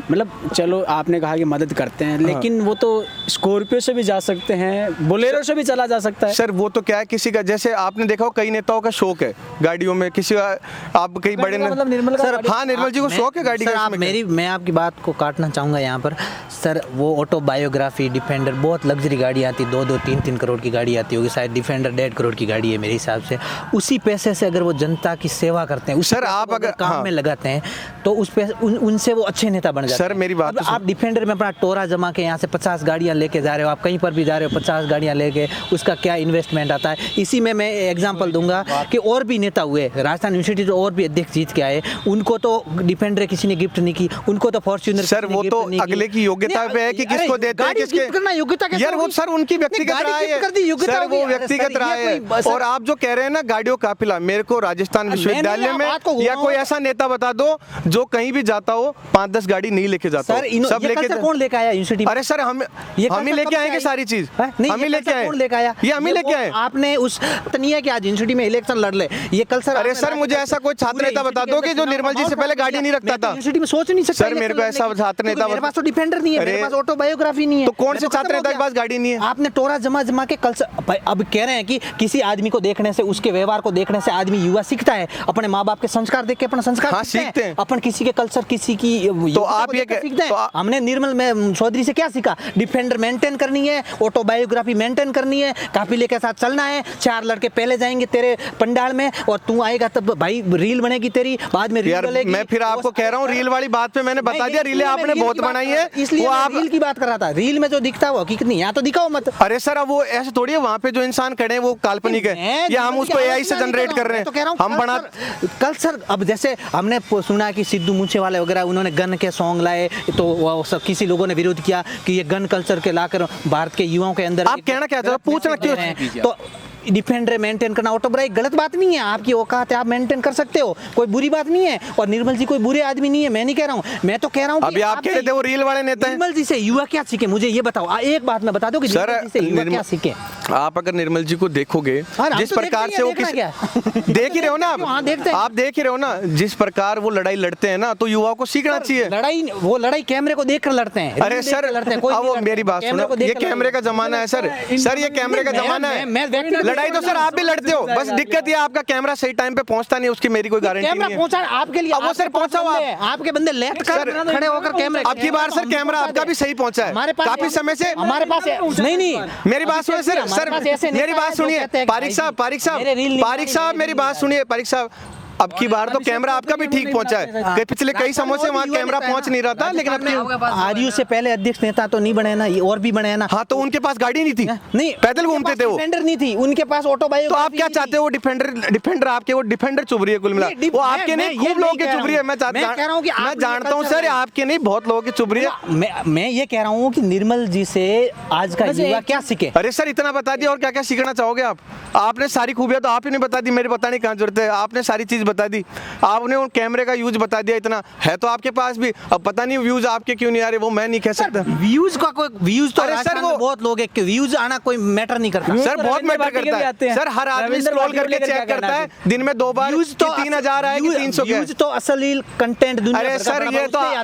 मतलब चलो आपने कहा कि मदद करते हैं, लेकिन वो तो स्कॉर्पियो से भी जा सकते हैं, बोलेरो से भी चला जा सकता है। सर वो तो क्या है, किसी का, जैसे आपने देखा हो कई नेताओं का शौक है गाड़ियों में, किसी का आप कई बड़े मतलब निर्मल का, सर हाँ निर्मल जी को शौक है गाड़ी का। मैं आपकी बात को काटना चाहूँगा यहाँ पर। सर वो ऑटोबायोग्राफी, डिफेंडर, बहुत लग्जरी गाड़ी आती, 2-2, 3-3 करोड़ की गाड़ी आती होगी, शायद डिफेंडर 1.5 करोड़ की गाड़ी है मेरे हिसाब से। उसी पैसे से अगर वो जनता की सेवा करते हैं, सर आप अगर काम में लगाते हैं तो उस पैसे उनसे वो अच्छे नेता बन जाते हैं। सर मेरी बात, आप डिफेंडर में अपना टोरा जमा के यहाँ से 50 गाड़ियाँ लेके जा रहे हो, आप कहीं पर भी जा रहे हो 50 गाड़ियाँ लेके, उसका क्या इन्वेस्टमेंट आता है। इसी में मैं एग्जांपल दूंगा कि और भी नेता हुए राजस्थान यूनिवर्सिटी जो और भी अध्यक्ष जीत के आए, उनको तो डिफेंडर किसी ने गिफ्ट नहीं की, उनको तो फॉर्च्यूनर। सर वो तो अगले की योग्यता पे है कि किसको देते हैं, किसके करना योग्यता कैसे यार, वो सर उनकी व्यक्तिगत राय है सर, वो व्यक्तिगत राय है। और आप जो कह रहे हैं ना गाड़ियों का काफिला, मेरे को राजस्थान विश्वविद्यालय में या कोई ऐसा नेता बता दो जो कहीं भी जाता हो 5-10 गाड़ी नहीं लेके जाता, सब लेके। कौन लेके आया यूनिवर्सिटी? अरे सर हम ही लेके आएंगे सारी चीज, हम ही लेके आए। कौन लेके आया? ये हम ही लेके आए। आपने उस नहीं है कि आज यूनिवर्सिटी में इलेक्शन लड़ ले, ये कल सर। अरे सर मुझे ऐसा कोई छात्र नेता बता दो कि जो निर्मल जी से पहले गाड़ी नहीं रखता था यूनिवर्सिटी में, सोच नहीं सकता सर। मेरे को ऐसा छात्र नेता, मेरे पास तो डिफेंडर नहीं है, मेरे पास ऑटोबायोग्राफी नहीं है, तो कौन से छात्र नेता के पास गाड़ी नहीं है? आपने टोरा जमा के कल अब कह रहे हैं कि किसी आदमी को देखने से, उसके व्यवहार को देखने से आदमी युवा सीखता है, अपने माँ बाप के संस्कार देख के अपना संस्कार सीखते हैं, अपन किसी के कल्चर, किसी की। तो आप ये सीखते हैं। हमने निर्मल में चौधरी से क्या सीखा? डिफेंडर मेंटेन करनी है, ऑटोबायोग्राफी मेंटेन करनी है, काफिले के साथ चलना है, 4 लड़के पहले जाएंगे तेरे पंडाल में और तू आएगा तब भाई रील बनेगी तेरी, बाद में रील बनेगी। मैं फिर आपको कह रहा हूँ रील वाली बात पे मैंने बता दिया, रीलें आपने बहुत बनाई है, इसलिए आप रील की बात कर रहा था। रील में जो दिखता है वो हकीकत नहीं, यहाँ तो दिखाओ मत। अरे सर अब वो ऐसे थोड़ी है, वहाँ पे जो इंसान खड़े हैं वो काल्पनिक है या हम उसको एआई से जनरेट कर रहे हैं, हम बना। कल सर अब जैसे हमने सुना कि सिद्धू मूसेवाला वगैरह उन्होंने गन के सॉन्ग लाए, तो किसी लोगों ने विरोध किया कि ये गन कल्चर के लाकर भारत के युवाओं के अंदर। आप कहना क्या चाहते हो, पूछना क्यों? तो डिफेंडर मेंटेन करना ऑटोबाइक गलत बात नहीं है, आपकी औकात है, आप मेंटेन कर सकते हो, कोई बुरी बात नहीं है। और निर्मल जी कोई बुरे आदमी नहीं है, मैं नहीं कह रहा हूँ, मैं तो कह रहा हूँ अभी आप कह रहे थे वो रील वाले नेता हैं। निर्मल जी से युवा क्या सीखे, मुझे ये बताओ, एक बात मैं बता दूं कि निर्मल जी से युवा क्या सीखे। आप अगर निर्मल जी को देखोगे जिस प्रकार से वो देख ही रहे हो ना आप देख ही रहे हो ना जिस प्रकार वो लड़ाई लड़ते हैं ना, तो युवाओं को सीखना चाहिए। वो लड़ाई कैमरे को देखकर लड़ते हैं। अरे सर वो मेरी बात सुनो, ये कैमरे का जमाना है सर, ये कैमरे का जमाना है। लड़ाई तो सर आप भी लड़ते हो, बस दिक्कत ये आपका कैमरा सही टाइम पे पहुंचता नहीं, उसकी मेरी कोई गारंटी नहीं है। पहुंचा आपके लिए, वो सर पहुंचा हुआ आपके बंदे लेफ्ट खड़े होकर कैमरे। अब की बार सर कैमरा आपका भी सही पहुंचा है, काफी समय से हमारे पास नहीं। मेरी बात सुनिए सर, मेरी बात सुनिए पारिक साहब मेरी बात सुनिए पारिक साहब। अब की बार तो कैमरा आपका भी ठीक पहुंचा है, पिछले कई समय से वहाँ कैमरा पहुंच नहीं रहा था, लेकिन अब आरयू से पहले अध्यक्ष नेता तो नहीं बने ना, ये और भी बने ना। हाँ तो उनके पास गाड़ी नहीं थी, नहीं पैदल घूमते थे वो, डिफेंडर नहीं थी उनके पास, ऑटोबाइक। तो आप क्या चाहते हो? वो डिफेंडर आपके, वो डिफेंडर चुभ रही है कुल मिला, वो आपके नहीं खूब लोगों की चुभ रही है। मैं जानता हूँ सर आपके नहीं, बहुत लोगों की चुभ रही है। मैं ये कह रहा हूँ कि निर्मल जी से आज का युवा क्या सीखे। अरे सर इतना बता दिया, और क्या क्या सीखना चाहोगे आप? आपने सारी खूबियां तो आप ही नहीं बता दी, मेरे बताने की कहाँ जरूरत है? आपने सारी चीज बता दी, आपने उन कैमरे का यूज बता दिया, इतना है तो आपके पास भी। अब पता नहीं व्यूज आपके क्यों नहीं आ रहे, वो मैं नहीं कह सकता। व्यूज का कोई व्यूज तो अरे सर वो बहुत लोग है, व्यूज आना कोई मैटर नहीं करता सर, बहुत मैटर करता है सर। हर आदमी स्क्रॉल करके चेक करता है दिन में 2 बार, व्यूज तो 3000 आए कि 300 के। व्यूज तो अश्लील कंटेंट दुनिया भर का। अरे सर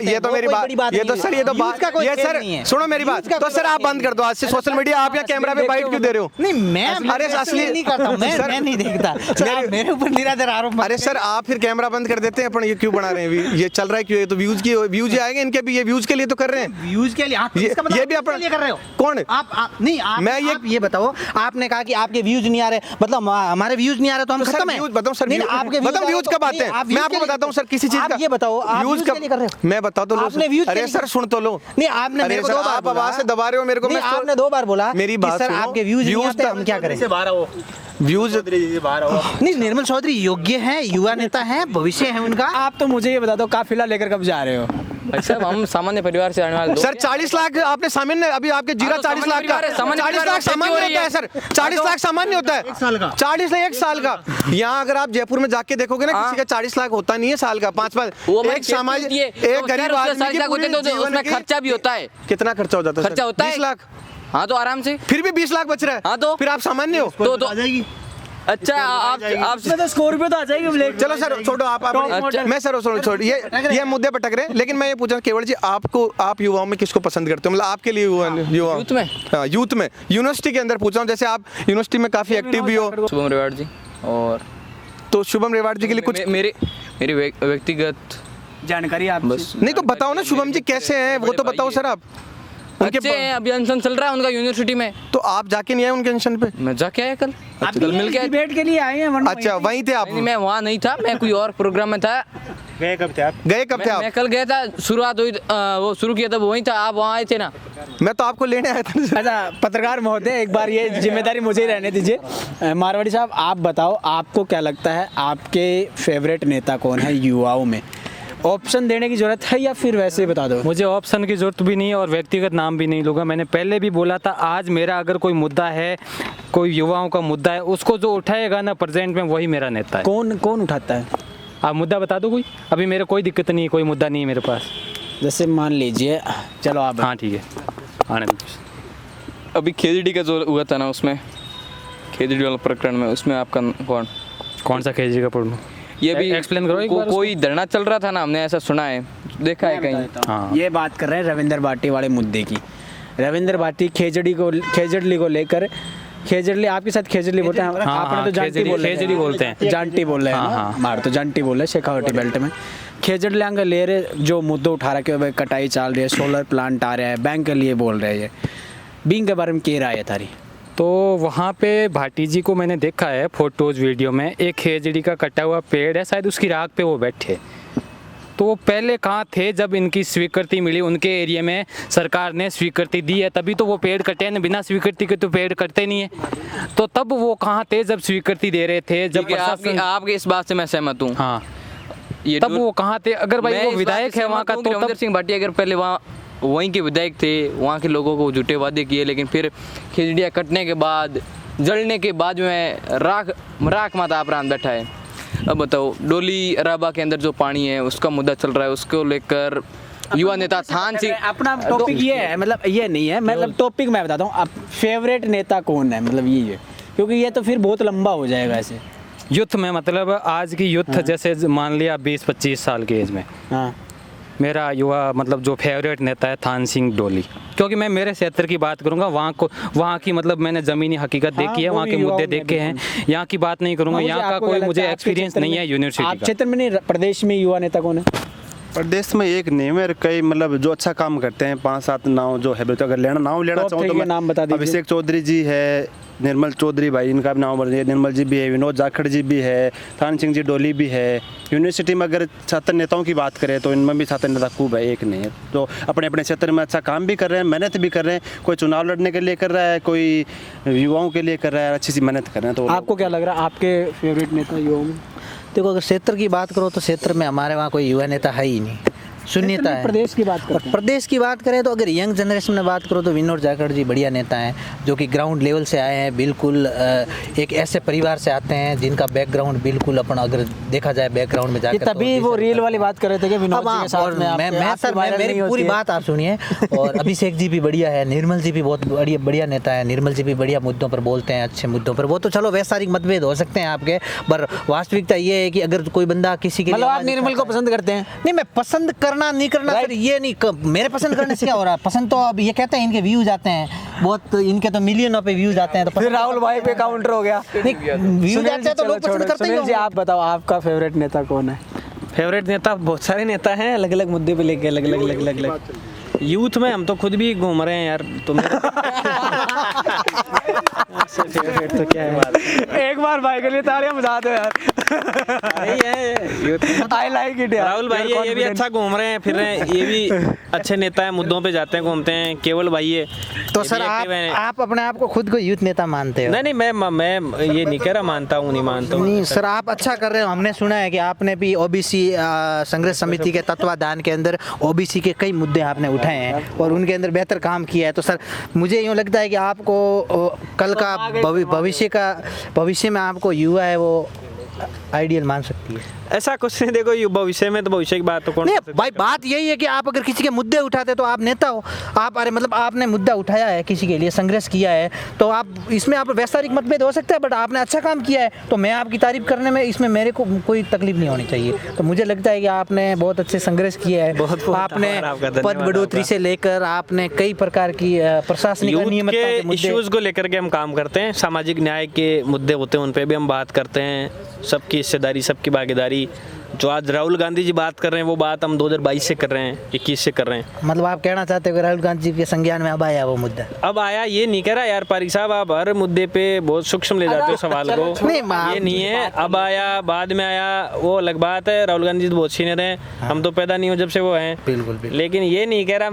ये तो मेरी बात, ये तो सर ये सर सुनो मेरी बात, तो सर आप बंद कर दो आज से सोशल मीडिया। आप यहाँ कैमरा पे बाइट क्यों दे रहे हो? नहीं मैं, अरे असली नहीं करता, मैं नहीं देखता, मेरे ऊपर निराधार आरोप। अरे सर आप फिर कैमरा बंद कर देते हैं अपन, ये क्यों बना रहे हैं? ये चल रहा है क्यों? ये तो व्यूज आएंगे इनके भी, ये व्यूज के लिए तो कर रहे हैं। व्यूज के लिए ये भी अपन कर रहे हो। कौन? आप नहीं, मैं ये बताओ, आपने कहा कि आपके व्यूज नहीं आ रहे, मतलब हमारे व्यूज नहीं आ रहे तो हम खत्म है। बताओ सर, मतलब व्यूज कब आते हैं? मैं आपको बताता हूँ सर, किसी चीज का ये बताओ, व्यूज कब कर रहे हो? मैं बता दो। अरे सर सुन तो लो। नहीं, आपने मेरे को 2 बार बोला, आवाज से दबा रहे हो मेरे को। आपने 2 बार बोला मेरी बात सर, आपके व्यूज नहीं आते, हम क्या करें? व्यूज नहीं, निर्मल चौधरी योग्य हैं, युवा नेता हैं, भविष्य है उनका। आप तो मुझे ये बता दो, काफिला लेकर कब जा रहे हो? अच्छा, हम सामान्य परिवार से आने वाले लोग। सर 40 लाख आपने सामान्य, अभी आपके जीरा तो 40 लाख का, 40 लाख सामान्य होता है सर, 40 लाख सामान्य होता है 40 लाख 1 साल का। यहाँ अगर आप जयपुर में जाके देखोगे ना, किसी का 40 लाख होता नहीं है साल का, 5 एक सामान्य, एक गरीब आदमी की पूरे जीवन की खर्चा भी होता है। कितना खर्चा होता है? खर्चा होता है 20 लाख। हाँ तो आराम से, फिर भी 20 लाख बच रहा है। हाँ तो फिर आप सामान्य हो तो आ जाएगी। अच्छा, आप तो स्कॉर्पियो तो आ जाएगी। चलो सर छोड़ो आप मैं सर छोड़ ये मुद्दे भटक रहे हैं। लेकिन मैं ये पूछ रहा हूँ केवल जी, आपको, आप युवाओं में किसको पसंद करते हो? मतलब आपके लिए युवा यूथ में, हाँ यूथ में, यूनिवर्सिटी के अंदर पूछ रहा हूँ। जैसे आप यूनिवर्सिटी में काफी एक्टिव भी हो। शुभम रेवाड़ जी, और तो शुभम रेवाड़ जी के लिए कुछ मेरी व्यक्तिगत जानकारी आप बस नहीं तो बताओ ना, शुभम जी कैसे हैं वो तो बताओ सर आप। अच्छे हैं, अभी अनशन चल रहा है उनका यूनिवर्सिटी में। तो आप जाके नहीं आए उनके अनशन पे? मैं जाके आया कल मिल के। डिबेट के लिए आए हैं? अच्छा वहीं थे आप? नहीं, मैं वहाँ नहीं था, मैं कोई और प्रोग्राम में था। गए कब थे आप? मैं कल गया था, शुरुआत हुई, वो शुरू किया था वहीं था, आप वहाँ आए थे ना? मैं तो आपको लेने आया था। अच्छा पत्रकार महोदय, एक बार ये जिम्मेदारी मुझे ही रहने दीजिए। मारवाड़ी साहब आप बताओ, आपको क्या लगता है आपके फेवरेट नेता कौन है युवाओं में? ऑप्शन देने की जरूरत है या फिर वैसे ही बता दो? मुझे ऑप्शन की जरूरत भी नहीं है और व्यक्तिगत नाम भी नहीं लूँगा। मैंने पहले भी बोला था, आज मेरा अगर कोई मुद्दा है, कोई युवाओं का मुद्दा है, उसको जो उठाएगा ना प्रेजेंट में, वही मेरा नेता है। कौन उठाता है? आप मुद्दा बता दो कोई। अभी मेरे कोई दिक्कत नहीं है, कोई मुद्दा नहीं है मेरे पास। जैसे मान लीजिए, चलो आप। हाँ ठीक है, आने दो। अभी खेजड़ी का जो हुआ था ना, उसमें खेजड़ी वाला प्रकरण में, उसमें आपका कौन सा खेजड़ी का प्रकरण? ये भी एक्सप्लेन करो एक बार। कोई धरना चल रहा था ना, हमने ऐसा सुना है, देखा है कहीं। हाँ। ये बात कर रहे हैं रविंद्र भाटी वाले मुद्दे की। रविंद्र भाटी खेजड़ी को लेकर, खेजड़ी आपके साथ खेजड़ी बोलते हैं, आपने तो जांटी बोलते हैं, जांटी बोल रहे हैं, मार तो जांटी बोल रहे हैं शेखावटी बेल्ट में। खेजड़ी आंगे ले रहे जो मुद्दे उठा रखे हुए, कटाई चल रही है, सोलर प्लांट आ रहा है, बैंक के लिए बोल रहे हैं, बिंग के बारे में क्या राय है थारी? तो वहाँ पे भाटी जी को मैंने देखा है फोटोज वीडियो में, एक खेजड़ी का कटा हुआ पेड़ है, शायद उसकी राख पे वो बैठे। तो वो पहले कहाँ थे जब इनकी स्वीकृति मिली, उनके एरिया में सरकार ने स्वीकृति दी है, तभी तो वो पेड़ कटे हैं। बिना स्वीकृति के तो पेड़ कटते नहीं है। तो तब वो कहाँ थे जब स्वीकृति दे रहे थे, जब आपके इस बात से मैं सहमत हूँ। हाँ, तब वो कहाँ थे? अगर भाई वो विधायक है वहाँ का, तो रविंद्र सिंह भाटी अगर पहले वहाँ वहीं के विधायक थे, वहाँ के लोगों को झूठे वादे किए, लेकिन फिर खिचड़ियाँ कटने के बाद, जलने के बाद में राख माता अपराध बैठा है। अब बताओ, डोली अराबा के अंदर जो पानी है उसका मुद्दा चल रहा है, उसको लेकर युवा नेता थान सिंह। अपना टॉपिक ये है, मतलब ये नहीं है, मतलब टॉपिक मैं बताता हूँ। अब फेवरेट नेता कौन है, मतलब ये है, क्योंकि ये तो फिर बहुत लंबा हो जाएगा ऐसे। यूथ में, मतलब आज की यूथ, जैसे मान लिया 20-25 साल की एज में, हाँ, मेरा युवा मतलब जो फेवरेट नेता है थान सिंह डोली। क्योंकि मैं मेरे क्षेत्र की बात करूंगा, वहाँ की मतलब मैंने ज़मीनी हकीकत देखी है, वहाँ के मुद्दे देखे हैं, यहाँ की बात नहीं करूंगा। यहाँ का कोई मुझे एक्सपीरियंस नहीं है यूनिवर्सिटी का। क्षेत्र में नहीं, प्रदेश में युवा नेता कौन है? प्रदेश में एक नेम है, कई मतलब जो अच्छा काम करते हैं, 5-7 नाम जो है। तो अगर नाम लेना चाहूँ तो नाम बता दीजिए। अभिषेक चौधरी जी है, निर्मल चौधरी भाई, इनका भी नाम बोल रही है, निर्मल जी भी है, विनोद जाखड़ जी भी है, थान सिंह जी डोली भी है। यूनिवर्सिटी में अगर छात्र नेताओं की बात करें तो इनमें भी छात्र नेता खूब है, एक नहीं है, तो अपने अपने क्षेत्र में अच्छा काम भी कर रहे हैं, मेहनत भी कर रहे हैं। कोई चुनाव लड़ने के लिए कर रहा है, कोई युवाओं के लिए कर रहा है, अच्छी सी मेहनत कर रहे हैं। तो आपको क्या लग रहा है आपके फेवरेट नेता युवाओं में? देखो, अगर क्षेत्र की बात करो तो क्षेत्र में हमारे वहाँ कोई युवा नेता है ही नहीं, शून्यता है। प्रदेश की बात करें, प्रदेश की बात करें तो अगर यंग जनरेशन में बात करो तो विनोद जाखड़ जी बढ़िया नेता हैं, जो कि ग्राउंड लेवल से आए हैं, बिल्कुल एक ऐसे परिवार से आते हैं जिनका बैकग्राउंड बिल्कुल अपन अगर देखा जाए बैकग्राउंड में जाकर, तभी वो रील वाली बात कर रहे थे कि विनोद जी के साथ में मैं सर मेरी पूरी बात आप सुनिए। और अभिषेक जी भी बढ़िया है, निर्मल जी भी बहुत बढ़िया नेता है, निर्मल जी भी बढ़िया मुद्दों पर बोलते हैं, अच्छे मुद्दों पर। वो तो चलो वैचारिक मतभेद हो सकते हैं आपके, पर वास्तविकता ये है कि अगर कोई बंदा किसी के लिए, आप निर्मल को पसंद करते हैं? नहीं, मैं पसंद करना नहीं करना, ये नहीं, मेरे पसंद करने से क्या हो रहा है? पसंद तो अब ये कहते हैं इनके व्यूज आते हैं, बहुत इनके तो मिलियनों पे व्यूज आते हैं तो फिर राहुल भाई पे काउंटर हो गया। व्यूज आते हैं तो लोग पसंद करते ही सुनील जी होंगे। आप बताओ आपका फेवरेट नेता कौन है? फेवरेट नेता बहुत सारे नेता हैं, अलग अलग मुद्दे पे लेके अलग यूथ में हम तो खुद भी घूम रहे हैं यार, तो मेरा फेवरेट तो क्या है? एक बार भाई के लिए तालियां बजा दो यार। आई लाइक इट यार। राहुल भाई ये भी अच्छा घूम रहे हैं, फिर रहे हैं, ये भी अच्छे नेता है, मुद्दों पे जाते हैं, घूमते हैं। केवल भाई है तो ये सर भी active हैं। आप अपने आप को खुद को यूथ नेता मानते हो? नहीं मैं ये नहीं कह रहा मानता हूँ, नहीं मानता हूँ। नहीं सर, आप अच्छा कर रहे हो। हमने सुना है कि आपने भी ओबीसी संघर्ष समिति के तत्वाधान के अंदर ओबीसी के कई मुद्दे आपने उठाए हैं और उनके अंदर बेहतर काम किया है। तो सर मुझे यूँ लगता है कि आपको कल का भविष्य में आपको युवा है वो आइडियल मान सकती है। ऐसा कुछ नहीं, देखो ये भविष्य में तो भविष्य की बात तो कौन नहीं कर सकता भाई, बात यही है कि आप अगर किसी के मुद्दे उठाते तो आप नेता हो। आप अरे मतलब आपने मुद्दा उठाया है, किसी के लिए संघर्ष किया है, तो आप इसमें आप वैचारिक मतभेद हो सकता है, बट आपने अच्छा काम किया है तो मैं आपकी तारीफ करने में इसमें मेरे को कोई तकलीफ नहीं होनी चाहिए। तो मुझे लगता है कि आपने बहुत अच्छे संघर्ष किया है। बहुत आपने आभार आपका, धन्यवाद पद बढ़ोतरी आपका। से लेकर आपने कई प्रकार की प्रशासनिक यूथ अनियमितता के के मुद्दे। इश्यूज को लेकर के हम काम करते हैं, सामाजिक न्याय के मुद्दे होते हैं उन पे भी हम बात करते हैं। सबकी हिस्सेदारी, सबकी भागीदारी। जो आज राहुल गांधी जी बात कर रहे हैं वो बात हम 2022 से कर रहे हैं, 21 से कर रहे हैं। मतलब आप कहना चाहते हो कि राहुल गांधी जी के संज्ञान में अब आया वो मुद्दा? अब आया ये नहीं कह रहा यार पारिक साहब, आप हर मुद्दे पे बहुत सूक्ष्म ले जाते हो सवाल को। नहीं, ये नहीं है अब आया बाद में आया वो अलग बात है। राहुल गांधी जी तो बहुत सीनियर हैं, हम तो पैदा नहीं हो जब से वो हैं। बिल्कुल। लेकिन ये नहीं कह रहा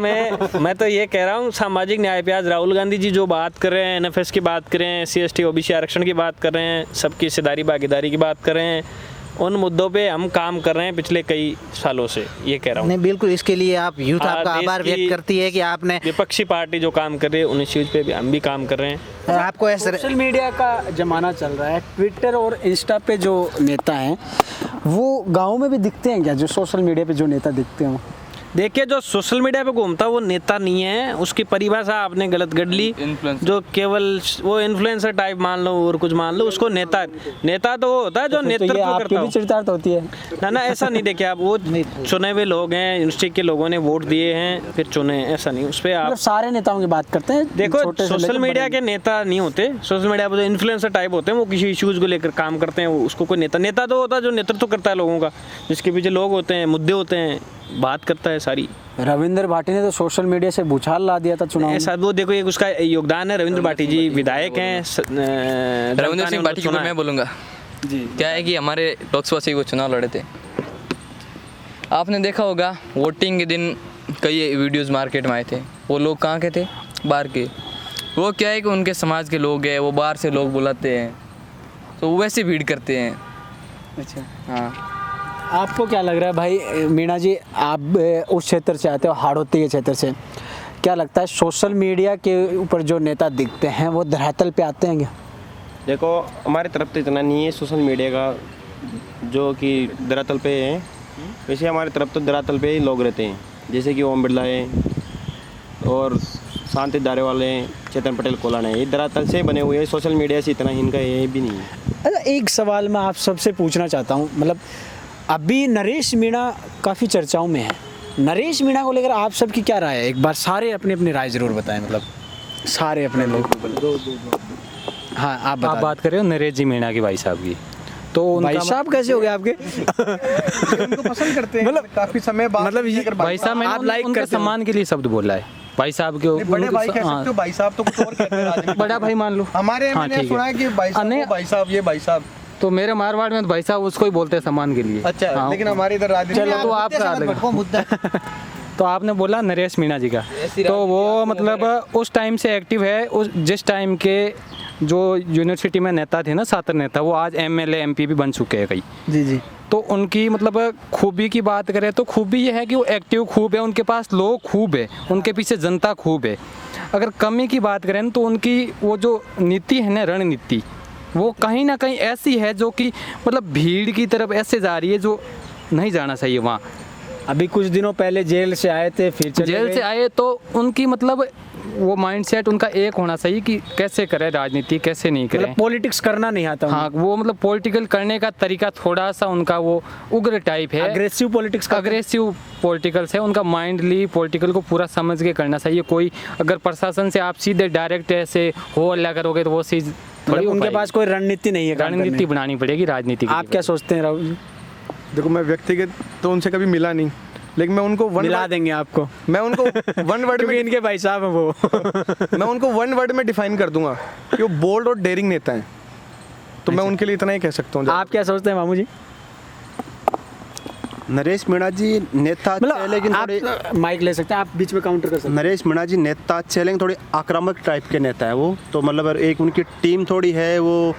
मैं तो ये कह रहा हूँ सामाजिक न्याय पे आज राहुल गांधी जी जो बात कर रहे हैं, NFS की बात कर रहे हैं, SC/ST OBC आरक्षण की बात कर रहे हैं, सबकी हिस्सेदारी भागीदारी की बात कर रहे हैं, उन मुद्दों पे हम काम कर रहे हैं पिछले कई सालों से, ये कह रहा हूँ। नहीं बिल्कुल, इसके लिए आप यूथ आपका देश आभार की व्यक्त करती है कि आपने विपक्षी पार्टी जो काम कर रही है उन इश्यूज पे भी हम भी काम कर रहे हैं। आपको ऐसे सोशल मीडिया का जमाना चल रहा है, ट्विटर और इंस्टा पे जो नेता हैं वो गाँव में भी दिखते हैं क्या, जो सोशल मीडिया पे जो नेता दिखते हैं? देखिए जो सोशल मीडिया पे घूमता वो नेता नहीं है, उसकी परिभाषा आपने गलत गढ़ ली। जो केवल वो इन्फ्लुएंसर टाइप मान लो और कुछ मान लो, उसको नेता तो वो होता है जो नेतृत्व करता भी चरितार्थ होती है ना ऐसा नहीं। देखिए आप वो चुने हुए लोग हैं, यूनिवर्सिटी के लोगों ने वोट दिए हैं फिर चुने, ऐसा नहीं। उस पर आप मतलब सारे नेताओं की बात करते हैं। देखो सोशल मीडिया के नेता नहीं होते, सोशल मीडिया पर जो इन्फ्लुएंसर टाइप होते हैं वो किसी इश्यूज को लेकर काम करते हैं, उसको कोई नेता तो होता है जो नेतृत्व करता है लोगों का, जिसके पीछे लोग होते हैं, मुद्दे होते हैं, बात करता है सारी। रविंद्र भाटी ने तो सोशल मीडिया से भूचाल ला दिया था चुनाव में। ऐसा वो देखो एक उसका योगदान है। रविंद्र भाटी जी विधायक हैं, रविंद्र सिंह भाटी की मैं बोलूँगा जी। क्या है कि हमारे लोकसभा से वो चुनाव लड़े थे, आपने देखा होगा वोटिंग के दिन कई वीडियोस मार्केट में आए थे। वो लोग कहाँ के थे? बाहर के। वो क्या है कि उनके समाज के लोग हैं, वो बाहर से लोग बुलाते हैं तो वो वैसे भीड़ करते हैं। अच्छा हाँ, आपको क्या लग रहा है भाई मीणा जी, आप उस क्षेत्र से आते हो, हाड़ौती के क्षेत्र से, क्या लगता है सोशल मीडिया के ऊपर जो नेता दिखते हैं वो धरातल पे आते हैं क्या? देखो हमारी तरफ तो इतना नहीं है सोशल मीडिया का जो कि धरातल पे है, वैसे हमारी तरफ तो धरातल पे ही लोग रहते हैं, जैसे कि ओम बिरला है और शांति दारे वाले हैं, चेतन पटेल कोलान है, ये धरातल से बने हुए हैं। सोशल मीडिया से इतना इनका ये भी नहीं है। अच्छा, एक सवाल मैं आप सबसे पूछना चाहता हूँ, मतलब अभी नरेश मीणा काफ़ी चर्चाओं में है, नरेश मीणा को लेकर आप सबकी क्या राय है? एक बार सारे अपनी अपनी राय ज़रूर बताएं, मतलब सारे अपने लोग। हाँ आप बात कर रहे हो नरेश जी मीणा की, भाई साहब की। तो भाई साहब कैसे हो गए आपके? उनको पसंद करते हैं, मतलब काफी समय बाद मतलब भाई साहब आप लाइक उनके करते हो? सम्मान के लिए शब्द बोला है भाई साहब के। बड़े भाई कह सकते हो, भाई साहब तो कुछ और कहते हैं राजनीति। बड़ा भाई मान लो हमारे हाँ, मैंने ठीक सुना है कि भाई साहब नहीं, वो भाई साहब ये भाई साहब। तो मेरे मारवाड़ में तो भाई साहब उसको ही बोलते हैं सम्मान के लिए। अच्छा हाँ, लेकिन हमारे इधर राजनीति चलो तो आपका अलग। तो आपने बोला नरेश मीणा जी का, तो वो मतलब उस टाइम से एक्टिव है। उस जिस टाइम के जो यूनिवर्सिटी में नेता थे ना, छात्र नेता, वो आज MLA MP भी बन चुके हैं कई। जी जी। तो उनकी मतलब खूबी की बात करें तो खूबी ये है कि वो एक्टिव खूब है, उनके पास लोग खूब है, उनके पीछे जनता खूब है। अगर कमी की बात करें तो उनकी वो जो नीति है ना, रणनीति, वो कहीं ना कहीं ऐसी है जो कि मतलब भीड़ की तरफ ऐसे जा रही है जो नहीं जाना चाहिए वहाँ। अभी कुछ दिनों पहले जेल से आए थे, फिर चले जेल गए। से आए तो उनकी मतलब वो माइंडसेट उनका एक होना चाहिए कि कैसे करें राजनीति, कैसे नहीं करें। मतलब पॉलिटिक्स करना नहीं आता हाँ, वो मतलब पॉलिटिकल करने का तरीका थोड़ा सा उनका वो उग्र टाइप है, अग्रेसिव पॉलिटिक्स का अग्रेसिव पॉलिटिकल्स है। उनका माइंडली पॉलिटिकल को पूरा समझ के करना चाहिए। कोई अगर प्रशासन से आप सीधे डायरेक्ट ऐसे हो अल्लाह करोगे तो वो चीज़ थोड़ी मतलब हो उनके पाएगी। पास कोई रणनीति नहीं है काम करने रणनीति की। बनानी पड़ेगी राजनीति के आप लिए। क्या सोचते हैं राहुल जी? देखो मैं व्यक्तिगत तो उनसे कभी मिला नहीं, लेकिन मैं उनको मिला देंगे आपको, मैं उनको वन वर्ड क्योंकि में इनके भाई साहब हैं वो। मैं उनको वन वर्ड में डिफाइन कर दूंगा कि वो बोल्ड और डेयरिंग नेता हैं। तो मैं उनके लिए इतना ही कह सकता हूँ। आप क्या सोचते हैं मामू जी? नरेश मीणा जी नेता अच्छे हैं, लेकिन थोड़े आप माइक ले सकते हैं, आप बीच में काउंटर कर सकते हैं। नरेश मीणा जी नेता अच्छे हैं, लेकिन थोड़े आक्रामक टाइप के नेता है वो। तो मतलब एक उनकी टीम थोड़ी है वो,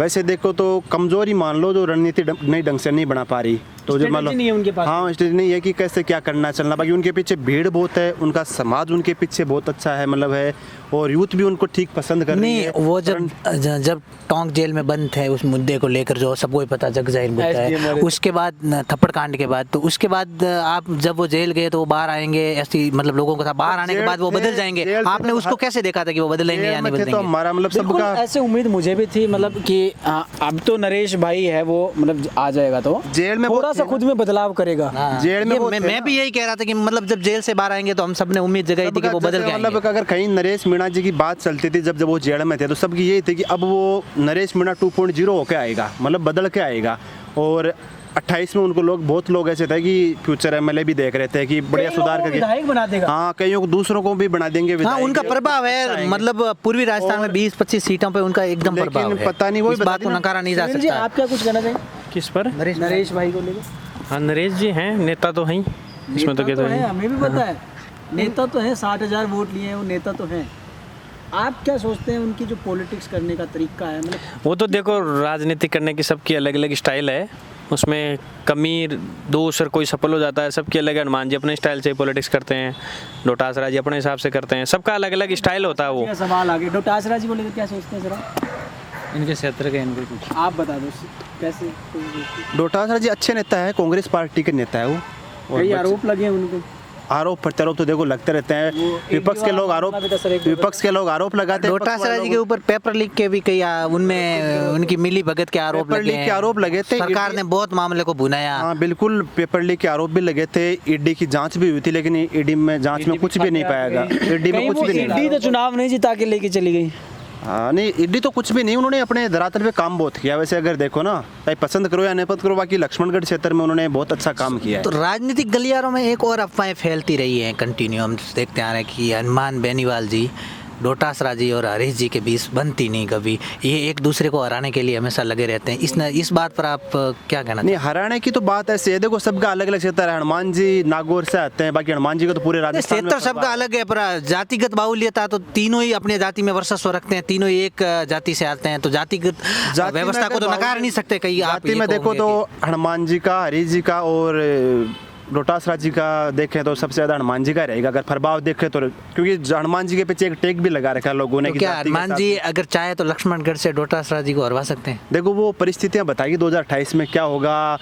वैसे देखो तो कमज़ोरी मान लो, जो रणनीति नई ढंग से नहीं बना पा रही। तो जो Strategy नहीं है उनके पास। हाँ, स्ट्रेटजी नहीं है कि कैसे क्या करना चलना। बाकी उनके पीछे भीड़ बहुत है, उनका समाज उनके पीछे बहुत अच्छा है मतलब है, और यूथ भी उनको ठीक पसंद कर रही है। नहीं, वो जब टोंक जेल में बंद थे उस मुद्दे को लेकर, जो सबको ही पता जग जाहिर मुद्दा है, उसके बाद थप्पड़ कांड के बाद, तो उसके बाद आप जब वो जेल गए तो वो बाहर आएंगे, ऐसी मतलब लोगों को था बाहर आने के बाद वो बदल जाएंगे। आपने उसको कैसे देखा था कि वो बदलेंगे या नहीं तो बदलेंगे? हमारा मतलब बिल्कुल सबका ऐसे उम्मीद मुझे भी थी, मतलब कि अब तो नरेश भाई है वो मतलब आ जाएगा तो जेल में थोड़ा वो सा थे खुद में बदलाव करेगा। हाँ, जेल में ये वो थे मैं ना। भी यही कह रहा था कि मतलब जब जेल से बाहर आएंगे तो हम सब ने उम्मीद जगाई थी कि वो बदल के मतलब आएंगे। अगर कहीं नरेश मीणा जी की बात चलती थी जब वो जेल में थे, तो सबकी यही थी कि अब वो नरेश मीणा 2.0 होके आएगा, मतलब बदल के आएगा। और 28 में उनको बहुत लोग ऐसे थे कि फ्यूचर एमएलए भी देख रहे थे कि बढ़िया सुधार करके विधायक बना देगा। हाँ, कईयों को दूसरों को भी बना देंगे हाँ, विधायक। उनका प्रभाव है, मतलब पूर्वी राजस्थान में 20-25 सीटों पे उनका एकदम लेकिन प्रभाव है। पता नहीं, वो इस ही बात बता को देना। नकारा नहीं जा सुनील जी, सकता। आप क्या कुछ कहना चाहिए किस पर? नरेश भाई को लेकर? हाँ, नरेश जी हैं, नेता तो हैं, इसमें तो कहते हैं। हमें भी पता है, नेता तो है, 60,000 वोट लिए हैं, वो नेता तो हैं। आप क्या सोचते हैं उनकी जो पॉलिटिक्स करने का तरीका है? मतलब वो तो देखो राजनीति करने की सबकी अलग अलग स्टाइल है, उसमें कमी दोष और कोई सफल हो जाता है, सबकी अलग। हनुमान जी अपने स्टाइल से पॉलिटिक्स करते हैं, डोटासरा जी अपने हिसाब से करते हैं, सबका अलग अलग स्टाइल होता है वो। क्या सवाल आगे डोटासरा जी को लेकर क्या सोचते हैं जरा इनके क्षेत्र के इनको कुछ आप बता दो कैसे? डोटासरा जी अच्छे नेता है, कांग्रेस पार्टी के नेता है वो। और कई आरोप लगे हैं उनको। आरोप प्रत्यारोप तो देखो लगते रहते हैं। विपक्ष के लोग आरोप लगाते हैं। डोटासरा जी के ऊपर पेपर लीक के भी कई उनमें उनकी मिली भगत के आरोप पेपर लगे लीक के आरोप लगे थे। सरकार ने बहुत मामले को भुनाया। हाँ बिल्कुल, पेपर लीक के आरोप भी लगे थे। ईडी की जांच भी हुई थी, लेकिन ईडी में जांच में कुछ भी नहीं पाएगा। ईडी में कुछ भी नहीं। ईडी तो चुनाव नहीं जिता के लेके चली गई। हाँ नहीं, ईडी तो कुछ भी नहीं, उन्होंने अपने धरातल पे काम बहुत किया। वैसे अगर देखो ना, चाहे पसंद करो या नहीं पसंद करो, बाकी लक्ष्मणगढ़ क्षेत्र में उन्होंने बहुत अच्छा काम किया है। तो राजनीतिक गलियारों में एक और अफवाहें फैलती रही हैं कंटिन्यू, हम देखते आ रहे हैं कि हनुमान बेनीवाल जी, डोटासरा जी और हरीश जी के बीच बनती नहीं कभी, ये एक दूसरे को हराने के लिए हमेशा लगे रहते हैं। इस बात पर आप क्या कहना? नहीं, हरियाणा की तो बात ऐसी है, देखो सबका अलग अलग क्षेत्र है। हनुमान जी नागौर से आते हैं, बाकी हनुमान जी का तो पूरे राजस्थान में क्षेत्र सबका अलग है, पर जातिगत बाहुल्यता तो तीनों ही अपने जाति में वर्चस्व रखते हैं, तीनों ही एक जाति से आते हैं, तो जातिगत व्यवस्था को तो नकार नहीं सकते। कई आप जाति में देखो तो हनुमान जी का, हरीश जी का और डोटासरा जी का देखें तो सबसे ज्यादा हनुमान जी का रहेगा। अगर प्रभाव देखें तो, क्योंकि हनुमान जी के पीछे एक टैग भी लगा रखा है लोगों ने। तो क्या हनुमान जी अगर चाहे तो लक्ष्मणगढ़ से डोटासरा जी को हरवा सकते हैं? देखो वो परिस्थितियां बताएगी 2028 में क्या होगा,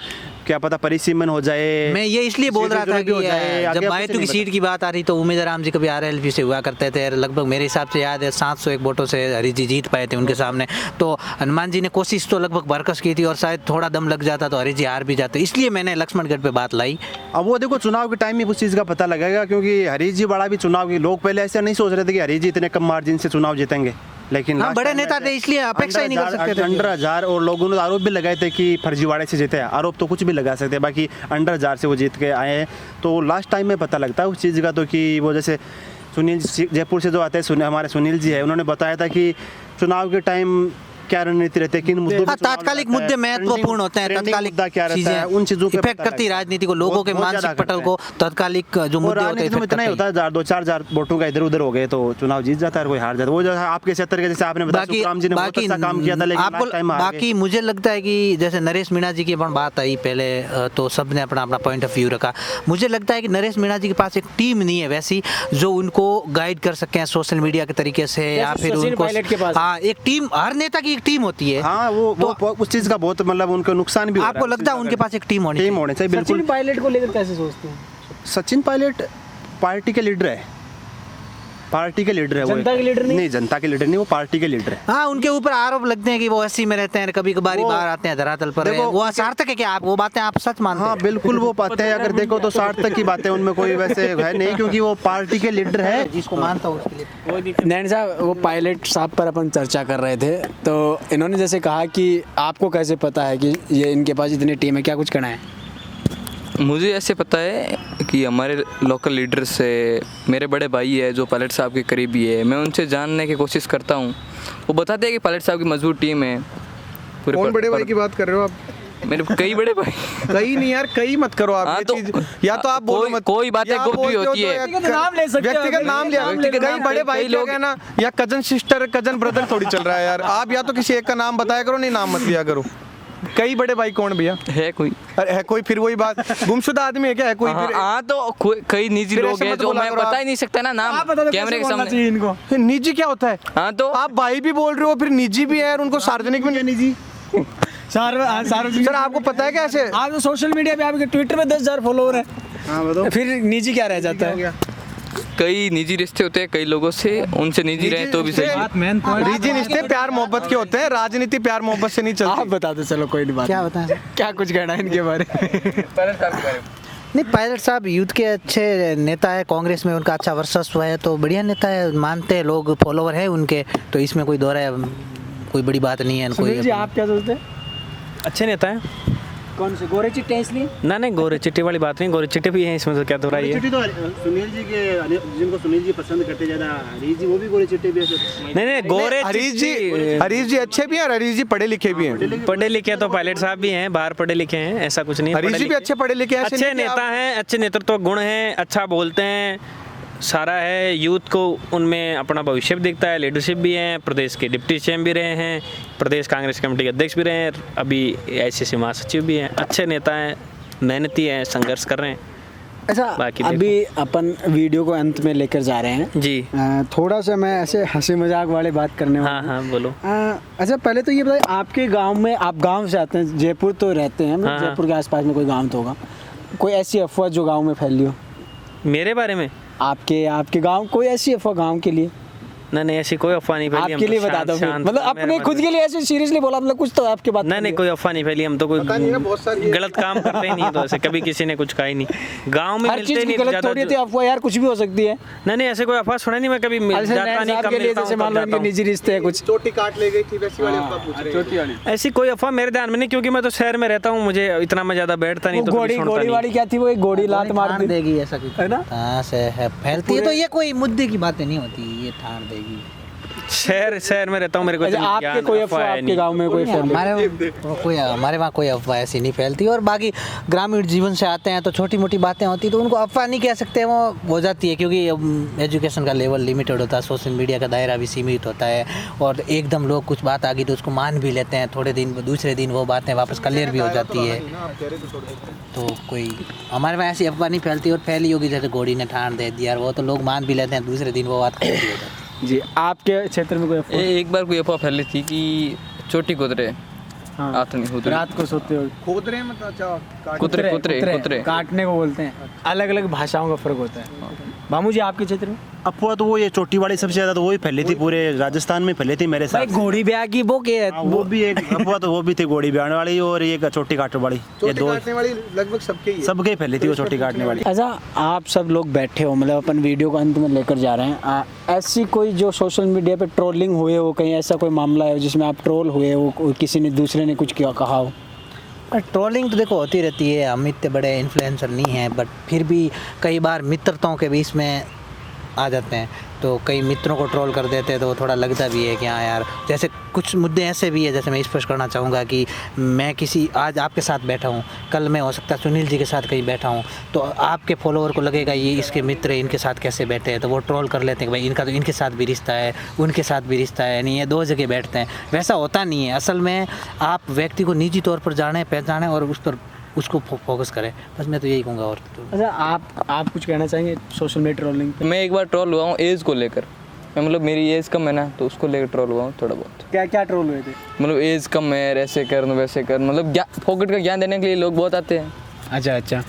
क्या पता परिसीमन हो जाए। मैं ये इसलिए बोल रहा था कि जब आगे मायतू कुछ की नहीं सीट की बात आ रही तो उमेद राम जी कभी आरएलपी से हुआ करते थे, लगभग मेरे हिसाब से याद है 701 वोटों से हरीश जी जीत पाए थे उनके सामने। तो हनुमान जी ने कोशिश तो लगभग बरकस की थी और शायद थोड़ा दम लग जाता तो हरीश जी हार भी जाते, इसलिए मैंने लक्ष्मणगढ़ पे बात लाई। अब वो देखो चुनाव के टाइम में उस चीज़ का पता लगेगा, क्योंकि हरीश जी बड़ा भी चुनाव के लोग पहले ऐसे नहीं सोच रहे थे कि हरीश जी इतने कम मार्जिन से चुनाव जीतेंगे, लेकिन हाँ, बड़े नेता थे इसलिए अपेक्षा ही नहीं कर सकते थे। अंडर 1000 और लोगों ने आरोप भी लगाए थे कि फर्जीवाड़े से जीते। आरोप तो कुछ भी लगा सकते हैं, बाकी अंडर 1000 से वो जीत के आए हैं। तो लास्ट टाइम में पता लगता है उस चीज़ का, तो कि वो जैसे सुनील जयपुर से जो आते हैं, हमारे सुनील जी है, उन्होंने बताया था कि चुनाव के टाइम क्या रणनीति रहती है, किन मुद्दों पे तात्कालिक मुद्दे महत्वपूर्ण होते हैं, तात्कालिक क्या रहता है, उन चीज़ों पे इफेक्ट करती है राजनीति को, लोगों के मानसिक पटल को, तात्कालिक जो मुद्दे होते हैं इतना ही होता है। 2-4 वोटों का इधर उधर हो गए तो चुनाव जीत जाता है, कोई हार जाता है। वो जो आपके क्षेत्र के जैसे आपने बताया सुखराम जी ने बहुत अच्छा काम किया था, लेकिन आपको बाकी मुझे लगता है कि जैसे नरेश मीणा जी की बात आई पहले, तो सब ने अपना अपना पॉइंट ऑफ व्यू रखा। मुझे लगता है कि नरेश मीणा जी के पास एक टीम नहीं है वैसी जो उनको गाइड कर सके सोशल मीडिया के तरीके से, या फिर उनको हाँ एक टीम, हर नेता की एक टीम होती है। हाँ वो उस चीज़ का बहुत मतलब उनको नुकसान भी हो रहा है। आपको लगता है उनके पास एक टीम होनी चाहिए? बिल्कुल। सचिन पायलट को लेकर कैसे सोचते हैं? सचिन पायलट पार्टी के लीडर है, पार्टी के लीडर है वो। जनता के लीडर नहीं? जनता के लीडर नहीं, वो पार्टी के लीडर है। हाँ, उनके ऊपर आरोप लगते हैं कि वो 80 में रहते हैं, कभी कभार बाहर आते हैं, धरातल पर देखो, वो सार्थक है क्या? आप वो बातें आप सच मानते हाँ हैं? बिल्कुल वो बातें अगर देखो तो सार्थक की बातें, उनमें कोई वैसे है नहीं, क्योंकि वो पार्टी के लीडर है। जिसको मानता हूँ उसके लिए। नैन साहब, वो पायलट साहब पर अपन चर्चा कर रहे थे, तो इन्होंने जैसे कहा कि आपको कैसे पता है कि ये इनके पास इतनी टीम है, क्या कुछ कहना है? मुझे ऐसे पता है कि हमारे लोकल लीडर से मेरे बड़े भाई है जो पायलट साहब के करीबी है, मैं उनसे जानने की कोशिश करता हूँ। वो बताते हैं कि पायलट साहब की मजबूत टीम है। कौन बड़े भाई की बात कर रहे हो आप? मेरे कई बड़े भाई। कई नहीं यार, कई मत करो आप। हाँ, ये तो चीज या तो आप बोलो मत, कोई बातें या आप गुप्त भी बोलते हो होती तो है। या व्यक्तिगत नाम ले सकते हो, व्यक्तिगत नाम लिया। व्यक्तिगत कई नाम, बड़े कई भाई लोग- लोग है ना, या कजन सिस्टर कजन ब्रदर थोड़ी चल रहा है यार। आप या तो किसी एक का नाम बताया करो, नहीं नाम मत लिया करो। कई बड़े भाई कौन भैया? है कोई? अरे है कोई, फिर वही बात, गुमशुदा आदमी है क्या? है कोई? हाँ फिर हाँ, तो कई निजी फिर लोग ऐसे हैं मत जो बोला मैं करो बता आप। ही नहीं सकता ना नाम कैमरे के सामने। इनको फिर निजी क्या होता है? हाँ, तो आप भाई भी बोल रहे हो, फिर निजी भी है और उनको सार्वजनिक भी निजी। सार्वजनिक सर आपको पता है क्या ऐसे? आप तो सोशल मीडिया पे आपके ट्विटर पे 10,000 फॉलोअर है। हाँ बताओ। फिर निजी क्या रह जाता है? कई निजी रिश्ते होते हैं कई लोगों से, उनसे निजी रहे तो भी सही है। निजी रिश्ते प्यार मोहब्बत के होते हैं, राजनीति प्यार मोहब्बत से नहीं आप चलती। बता दो, चलो कोई नहीं बात। क्या बताएं सर? क्या कुछ कहना है इनके बारे में? नहीं, पायलट साहब यूथ के अच्छे नेता है, कांग्रेस में उनका अच्छा वर्चस्व है, तो बढ़िया नेता है, मानते हैं लोग, फॉलोवर है उनके, तो इसमें कोई दोहरा कोई बड़ी बात नहीं है। सुनील जी, आप क्या सोचते हैं? अच्छे नेता हैं। कौन से गोरे चिट्टे हैं इसलिए? ना नहीं, गोरे चिट्टे वाली बात नहीं, गोरे चिट्टे भी हैं इसमें, तो क्या हो रहा है? तो सुनील जी के, जिनको सुनील जी पसंद करते ज्यादा, हरीश जी वो भी गोरे चिट्टे भी है। नहीं, गोरे हरीश जी अच्छे भी हैं और हरीश जी पढ़े लिखे भी हैं। पढ़े लिखे तो पायलट साहब भी हैं, बाहर पढ़े लिखे हैं, ऐसा कुछ नहीं। हरीश जी भी अच्छे पढ़े लिखे हैं, ऐसे अच्छे नहीं कि नेता आप- हैं, अच्छे नेतृत्व गुण हैं, अच्छा बोलते हैं, सारा है। यूथ को उनमें अपना भविष्य भी दिखता है, लीडरशिप भी हैं, प्रदेश के डिप्टी सीएम भी रहे हैं, प्रदेश कांग्रेस कमेटी के अध्यक्ष भी रहे हैं, अभी ICC महासचिव भी हैं। अच्छे नेता हैं, मेहनती हैं, संघर्ष कर रहे हैं। अच्छा, बाकी अभी अपन वीडियो को अंत में लेकर जा रहे हैं जी। थोड़ा सा मैं ऐसे हंसी मजाक वाले बात करने वाला हाँ हूँ। हाँ, बोलो। अच्छा, पहले तो ये बताइए, आपके गांव में, आप गांव से आते हैं, जयपुर तो रहते हैं, हाँ, हाँ। जयपुर के आसपास में कोई गांव तो होगा, कोई ऐसी अफवाह जो गांव में फैली हो? मेरे बारे में? आपके गांव कोई ऐसी अफवाह गांव के लिए? नहीं, ऐसी कोई अफवाह नहीं फैली। हम आपके तो लिए बता शांत- दो फिर। शांत मतलब मेरे अपने मन खुद में। के लिए ऐसे सीरियसली बोला, मतलब कुछ तो आपके बात नहीं, कोई अफवाह नहीं फैली, हम तो कोई गलत काम करते ही नहीं, तो ऐसे कभी किसी ने कुछ कहा ही नहीं। गांव में हर मिलते चीज की नहीं गलत ज़्यादा थोड़ी होती है, अफवाह यार कुछ भी हो सकती है। नहीं, ऐसे कोई अफवाह सुना नहीं, मैं कभी अच्छा, जाता नैन नहीं, साहब कब के लिए मिलता जैसे हूँ, मान लो तब इनके जाता हूँ। निजी रिश्ते हैं कुछ। चोटी काट ले गई थी वैसी वाली आपका पूछ रहे हैं। ऐसी कोई अफवाह मेरे ध्यान में नहीं, क्योंकि मैं तो शहर में रहता हूँ, मुझे इतना मैं ज़्यादा बैठता नहीं, वो तो कभी घोड़ी सुनता घोड़ी नहीं। वाली क्या थी, वो एक घोड़ी लात मार ठाण दी देगी, ऐसा कुछ है ना? कहाँ से है फैलती है, तो ये कोई मुद्दे की बातें नहीं होती, ये ठाण देगी। शहर में रहता हूँ, मेरे को अच्छा, इतनी आपके ज्ञान कोई अफवाह अफवाह है आपके नहीं। गांव में कोई फैली? हमारे वहाँ कोई अफवाह ऐसी नहीं फैलती, और बाकी ग्रामीण जीवन से आते हैं तो छोटी मोटी बातें होती, तो उनको अफवाह नहीं कह सकते, वो हो जाती है, क्योंकि एजुकेशन का लेवल लिमिटेड होता है, सोशल मीडिया का दायरा भी सीमित होता है, और एकदम लोग कुछ बात आ गई तो उसको मान भी लेते हैं, थोड़े दिन दूसरे दिन वो बातें वापस क्लियर भी हो जाती है। तो कोई हमारे वहाँ ऐसी अफवाह नहीं फैलती, और फैली होगी जैसे घोड़ी ने ठाण दे दिया, और वो तो लोग मान भी लेते हैं, दूसरे दिन वो बात क्लियर भी हो जाती है। जी, आपके क्षेत्र में कोई अफवाह? एक बार कोई अफवाह फैली थी कि चोटी कुतरे हाँ। रात को सोते हो खोद रहे हैं मतलब, अच्छा कुतरे काटने को बोलते हैं, अलग अलग भाषाओं का फर्क होता है। मामू जी, आपके क्षेत्र में? अफवाह तो वो ये चोटी वाली सबसे ज्यादा तो वही फैली थी, पूरे राजस्थान में फैली थी मेरे भाई, साथ। घोड़ी ब्याह की वो क्या है? वो भी एक अफवाह तो वो भी थी, घोड़ी ब्याह वाली और एक चोटी काटने वाली, ये चोटी दो काटने वाली लगभग सबके ही है। सबके फैली थी वो चोटी काटने वाली। अच्छा, आप सब लोग बैठे हो, मतलब अपन वीडियो को अंत में लेकर जा रहे हैं, ऐसी कोई जो सोशल मीडिया पे ट्रोलिंग हुए हो, कहीं ऐसा कोई मामला है जिसमें आप ट्रोल हुए हो, किसी ने दूसरे ने कुछ किया कहा हो? ट्रोलिंग तो देखो होती रहती है, हम इतने बड़े इन्फ्लुएंसर नहीं हैं, बट फिर भी कई बार मित्रताओं के बीच में आ जाते हैं, तो कई मित्रों को ट्रोल कर देते हैं, तो वो थोड़ा लगता भी है कि हाँ यार, जैसे कुछ मुद्दे ऐसे भी है, जैसे मैं स्पष्ट करना चाहूँगा कि मैं आज आपके साथ बैठा हूँ, कल मैं हो सकता है सुनील जी के साथ कहीं बैठा हूँ, तो आपके फॉलोअर को लगेगा ये इसके मित्र है, इनके साथ कैसे बैठे हैं, तो वो ट्रोल कर लेते हैं कि भाई इनका तो इनके साथ भी रिश्ता है, उनके साथ भी रिश्ता है, यानी ये दो जगह बैठते हैं। वैसा होता नहीं है, असल में आप व्यक्ति को निजी तौर पर जाने पहचाने और उसको फोकस करें, बस मैं तो यही कहूँगा। और अच्छा, आप कुछ कहना चाहेंगे सोशल मीडिया ट्रोलिंग पे? मैं एक बार ट्रोल हुआ हूँ एज को लेकर, मैं मतलब मेरी एज कम है ना, तो उसको लेकर ट्रोल हुआ हूँ थोड़ा बहुत। क्या क्या ट्रोल हुए थे? मतलब एज कम है, ऐसे कर वैसे कर, मतलब पॉकेट का ज्ञान देने के लिए लोग बहुत आते हैं। अच्छा,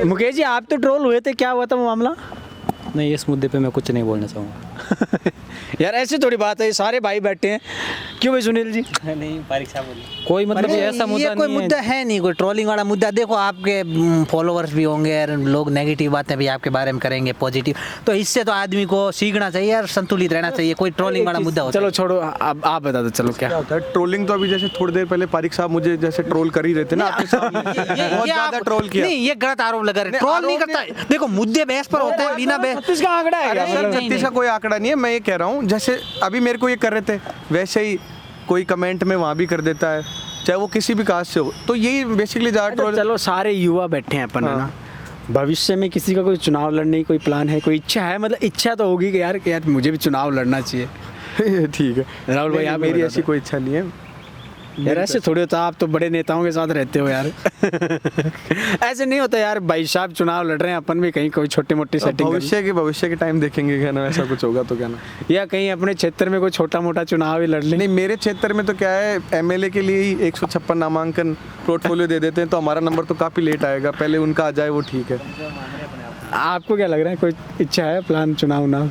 मुकेश जी, आप तो ट्रोल हुए थे, क्या हुआ था वो मामला? नहीं, इस मुद्दे पे मैं कुछ नहीं बोलना चाहूँगा। यार ऐसे थोड़ी बात है, ये सारे भाई बैठे हैं। क्यों भाई सुनील जी? नहीं परीक्षा बोली कोई मतलब नहीं, ऐसा मुद्दा ये कोई नहीं मुद्दा है नहीं, कोई ट्रोलिंग वाला मुद्दा। देखो आपके फॉलोअर्स भी होंगे और लोग नेगेटिव बातें भी आपके बारे में करेंगे, पॉजिटिव, तो इससे तो आदमी को सीखना चाहिए और संतुलित रहना चाहिए। कोई ट्रोलिंग वाला मुद्दा होता चलो छोड़ो, अब आप बता दो। चलो क्या होता है ट्रोलिंग? तो अभी जैसे थोड़ी देर पहले पारिक साहब मुझे जैसे ट्रोल कर ही रहे थे ना आपके सामने, बहुत ज्यादा ट्रोल किया। नहीं, ये गलत आरोप लगा रहे, ट्रोल नहीं करता। देखो मुद्दे बहस पर होते हैं, बिना बहस। 36 का आंकड़ा है क्या? सर 36 का कोई आंकड़ा नहीं है, मैं ये कह रहा हूँ जैसे अभी मेरे को ये कर रहे थे वैसे ही कोई कमेंट में वहाँ भी कर देता है, चाहे वो किसी भी कास्ट से हो। तो यही बेसिकली ज़्यादा ट्रोल। चलो सारे युवा बैठे हैं अपन, है ना। भविष्य में किसी का कोई चुनाव लड़ने की कोई प्लान है, कोई इच्छा है? मतलब इच्छा तो होगी कि यार मुझे भी चुनाव लड़ना चाहिए। ठीक है राहुल भाई, आप मेरी ऐसी कोई इच्छा नहीं है यार। ऐसे थोड़ी होता, आप तो बड़े नेताओं के साथ रहते हो यार। ऐसे नहीं होता यार, भाई साहब चुनाव लड़ रहे हैं, अपन भी कहीं कोई छोटी मोटी सेटिंग भविष्य के टाइम देखेंगे क्या ना, ऐसा कुछ होगा तो क्या ना, या कहीं अपने क्षेत्र में कोई छोटा मोटा चुनाव ही लड़ ले। नहीं मेरे क्षेत्र में तो क्या है, एमएलए के लिए ही 156 नामांकन पोर्टफोलियो दे देते हैं, तो हमारा नंबर तो काफ़ी लेट आएगा, पहले उनका आ जाए वो ठीक है। आपको क्या लग रहा है, कोई इच्छा है, प्लान चुनाव ना?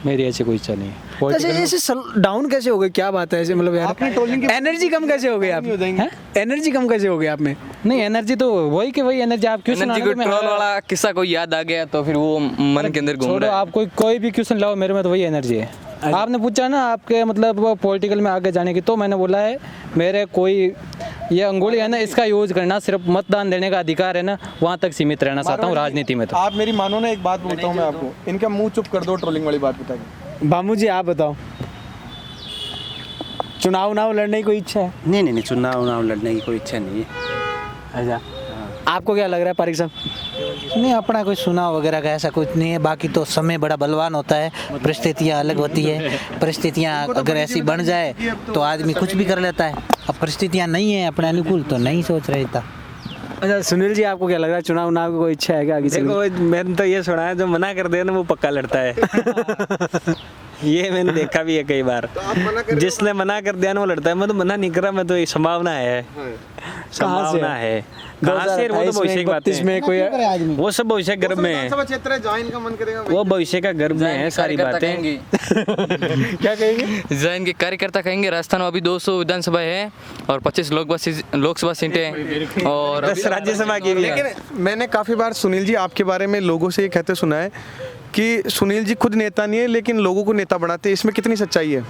मेरी ऐसी कोई इच्छा नहीं है। ऐसे ऐसे डाउन कैसे हो गए, क्या बात है ऐसे? मतलब यार एनर्जी कम कैसे हो गई आप? एनर्जी कम कैसे हो गई आप में? नहीं, एनर्जी तो वही के वही एनर्जी। आप क्वेश्चन एनर्जी को ट्रोल वाला किस्सा कोई याद आ गया तो फिर वो मन के अंदर घूम छोड़ो, रहा है। आप कोई भी क्वेश्चन लाओ, मेरे में तो वही एनर्जी है। आपने पूछा ना आपके मतलब पॉलिटिकल में आगे जाने की, तो मैंने बोला है मेरे कोई ये अंगुली है ना, इसका यूज करना, सिर्फ मतदान देने का अधिकार है ना, वहाँ तक सीमित रहना चाहता हूँ राजनीति में। तो आप मेरी मानो ना, एक बात बोलता हूँ मैं आपको, इनका मुंह चुप कर दो ट्रोलिंग वाली बात बता के। बामू जी आप बताओ, चुनाव लड़ने की कोई इच्छा है? नहीं, चुनाव लड़ने की कोई इच्छा नहीं है। अच्छा, आपको क्या लग रहा है पारिक साहब? नहीं, अपना कोई चुनाव वगैरह का ऐसा कुछ नहीं है। बाकी तो समय बड़ा बलवान होता है, परिस्थितियाँ अलग होती है। परिस्थितियाँ अगर ऐसी बन जाए तो आदमी कुछ भी कर लेता है। अब परिस्थितियाँ नहीं है अपने अनुकूल, तो नहीं सोच रहे था। अच्छा सुनील जी, आपको क्या लग रहा है, चुनाव की कोई इच्छा है क्या आगे? देखो मैंने तो ये सुना है, जो मना कर दे ना वो पक्का लड़ता है। ये मैंने देखा भी है कई बार, जिसने मना कर दिया ना वो लड़ता है। मैं तो मना नहीं कर रहा, मैं तो ये संभावना है, संभावना है। कहाँ से? वो तो भविष्य की बात है, कोई वो सब भविष्य गर्भ में है, वो भविष्य का गर्भ में है सारी बातें। क्या कहेंगे? जैन के कार्यकर्ता कहेंगे राजस्थान में अभी 200 विधानसभा है और 25 लोकसभा सीटें और 10 राज्यसभा की भी है। लेकिन मैंने काफ़ी बार सुनील जी आपके बारे में लोगों से ये कहते सुना है कि सुनील जी खुद नेता नहीं है लेकिन लोगों को नेता बनाते हैं, इसमें कितनी सच्चाई है?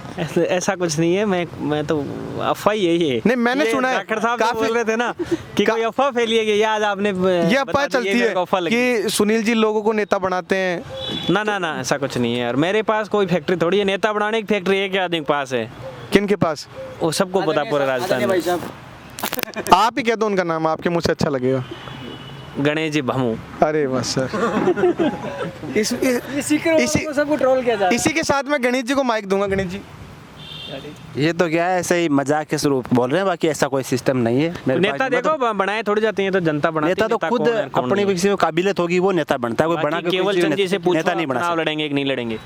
ऐसा कुछ नहीं है, मैं तो अफवाह यही है। नहीं, मैंने सुना है डॉक्टर साहब बोल रहे थे ना कि कोई अफवाह फैली है कि आज आपने ये अफवाह चलती है कि सुनील जी लोगों को नेता बनाते हैं। ना ऐसा कुछ नहीं है यार। मेरे पास कोई फैक्ट्री थोड़ी है, नेता बनाने की फैक्ट्री एक आदमी के पास है। किन के पास? वो सबको पता पूरे राजस्थान में। आप ही कह दो उनका नाम, आपके मुझसे अच्छा लगेगा। गणेश जी भामू। अरे बस सर, इसी सबको ट्रोल किया जा रहा है। इसी के साथ मैं गणेश जी को माइक दूंगा। गणेश जी, ये तो क्या है, ऐसे ही मजाक के स्वरूप बोल रहे हैं, बाकी ऐसा कोई सिस्टम नहीं है। मेरे नेता पास- देखो बनाए थोड़ी जाती है, तो जनता बनाती है। नेता तो खुद अपनी किसी को काबिलियत होगी वो नेता बनता है, कोई बना के केवल चंद जी से पूछो नेता नहीं बना चुनाव सकता। लड़ेंगे कि नहीं लड़ेंगे।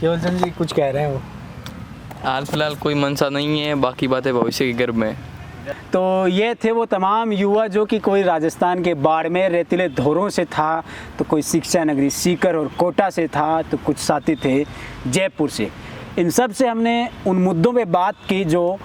केवल चंद जी कुछ कह रहे हैं वो। हाल फिलहाल कोई मनसा नहीं है, बाकी बातें भविष्य के गर्भ में। तो ये थे वो तमाम युवा जो कि कोई राजस्थान के बाड़मेर रेतीले धोरों से था, तो कोई शिक्षा नगरी सीकर और कोटा से था, तो कुछ साथी थे जयपुर से। इन सब से हमने उन मुद्दों पे बात की जो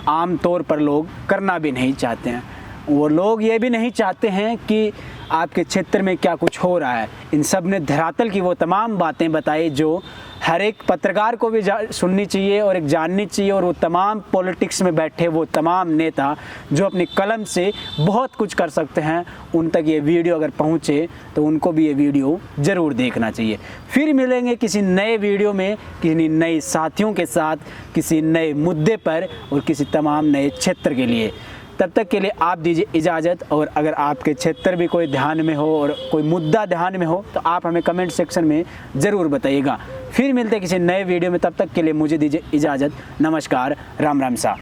आम तौर पर लोग करना भी नहीं चाहते हैं। वो लोग ये भी नहीं चाहते हैं कि आपके क्षेत्र में क्या कुछ हो रहा है। इन सब ने धरातल की वो तमाम बातें बताई जो हर एक पत्रकार को भी सुननी चाहिए और एक जाननी चाहिए। और वो तमाम पॉलिटिक्स में बैठे वो तमाम नेता जो अपनी कलम से बहुत कुछ कर सकते हैं, उन तक ये वीडियो अगर पहुँचे तो उनको भी ये वीडियो ज़रूर देखना चाहिए। फिर मिलेंगे किसी नए वीडियो में, किसी नए साथियों के साथ, किसी नए मुद्दे पर और किसी तमाम नए क्षेत्र के लिए। तब तक के लिए आप दीजिए इजाज़त। और अगर आपके क्षेत्र भी कोई ध्यान में हो और कोई मुद्दा ध्यान में हो तो आप हमें कमेंट सेक्शन में ज़रूर बताइएगा। फिर मिलते हैं किसी नए वीडियो में, तब तक के लिए मुझे दीजिए इजाज़त। नमस्कार, राम राम सा।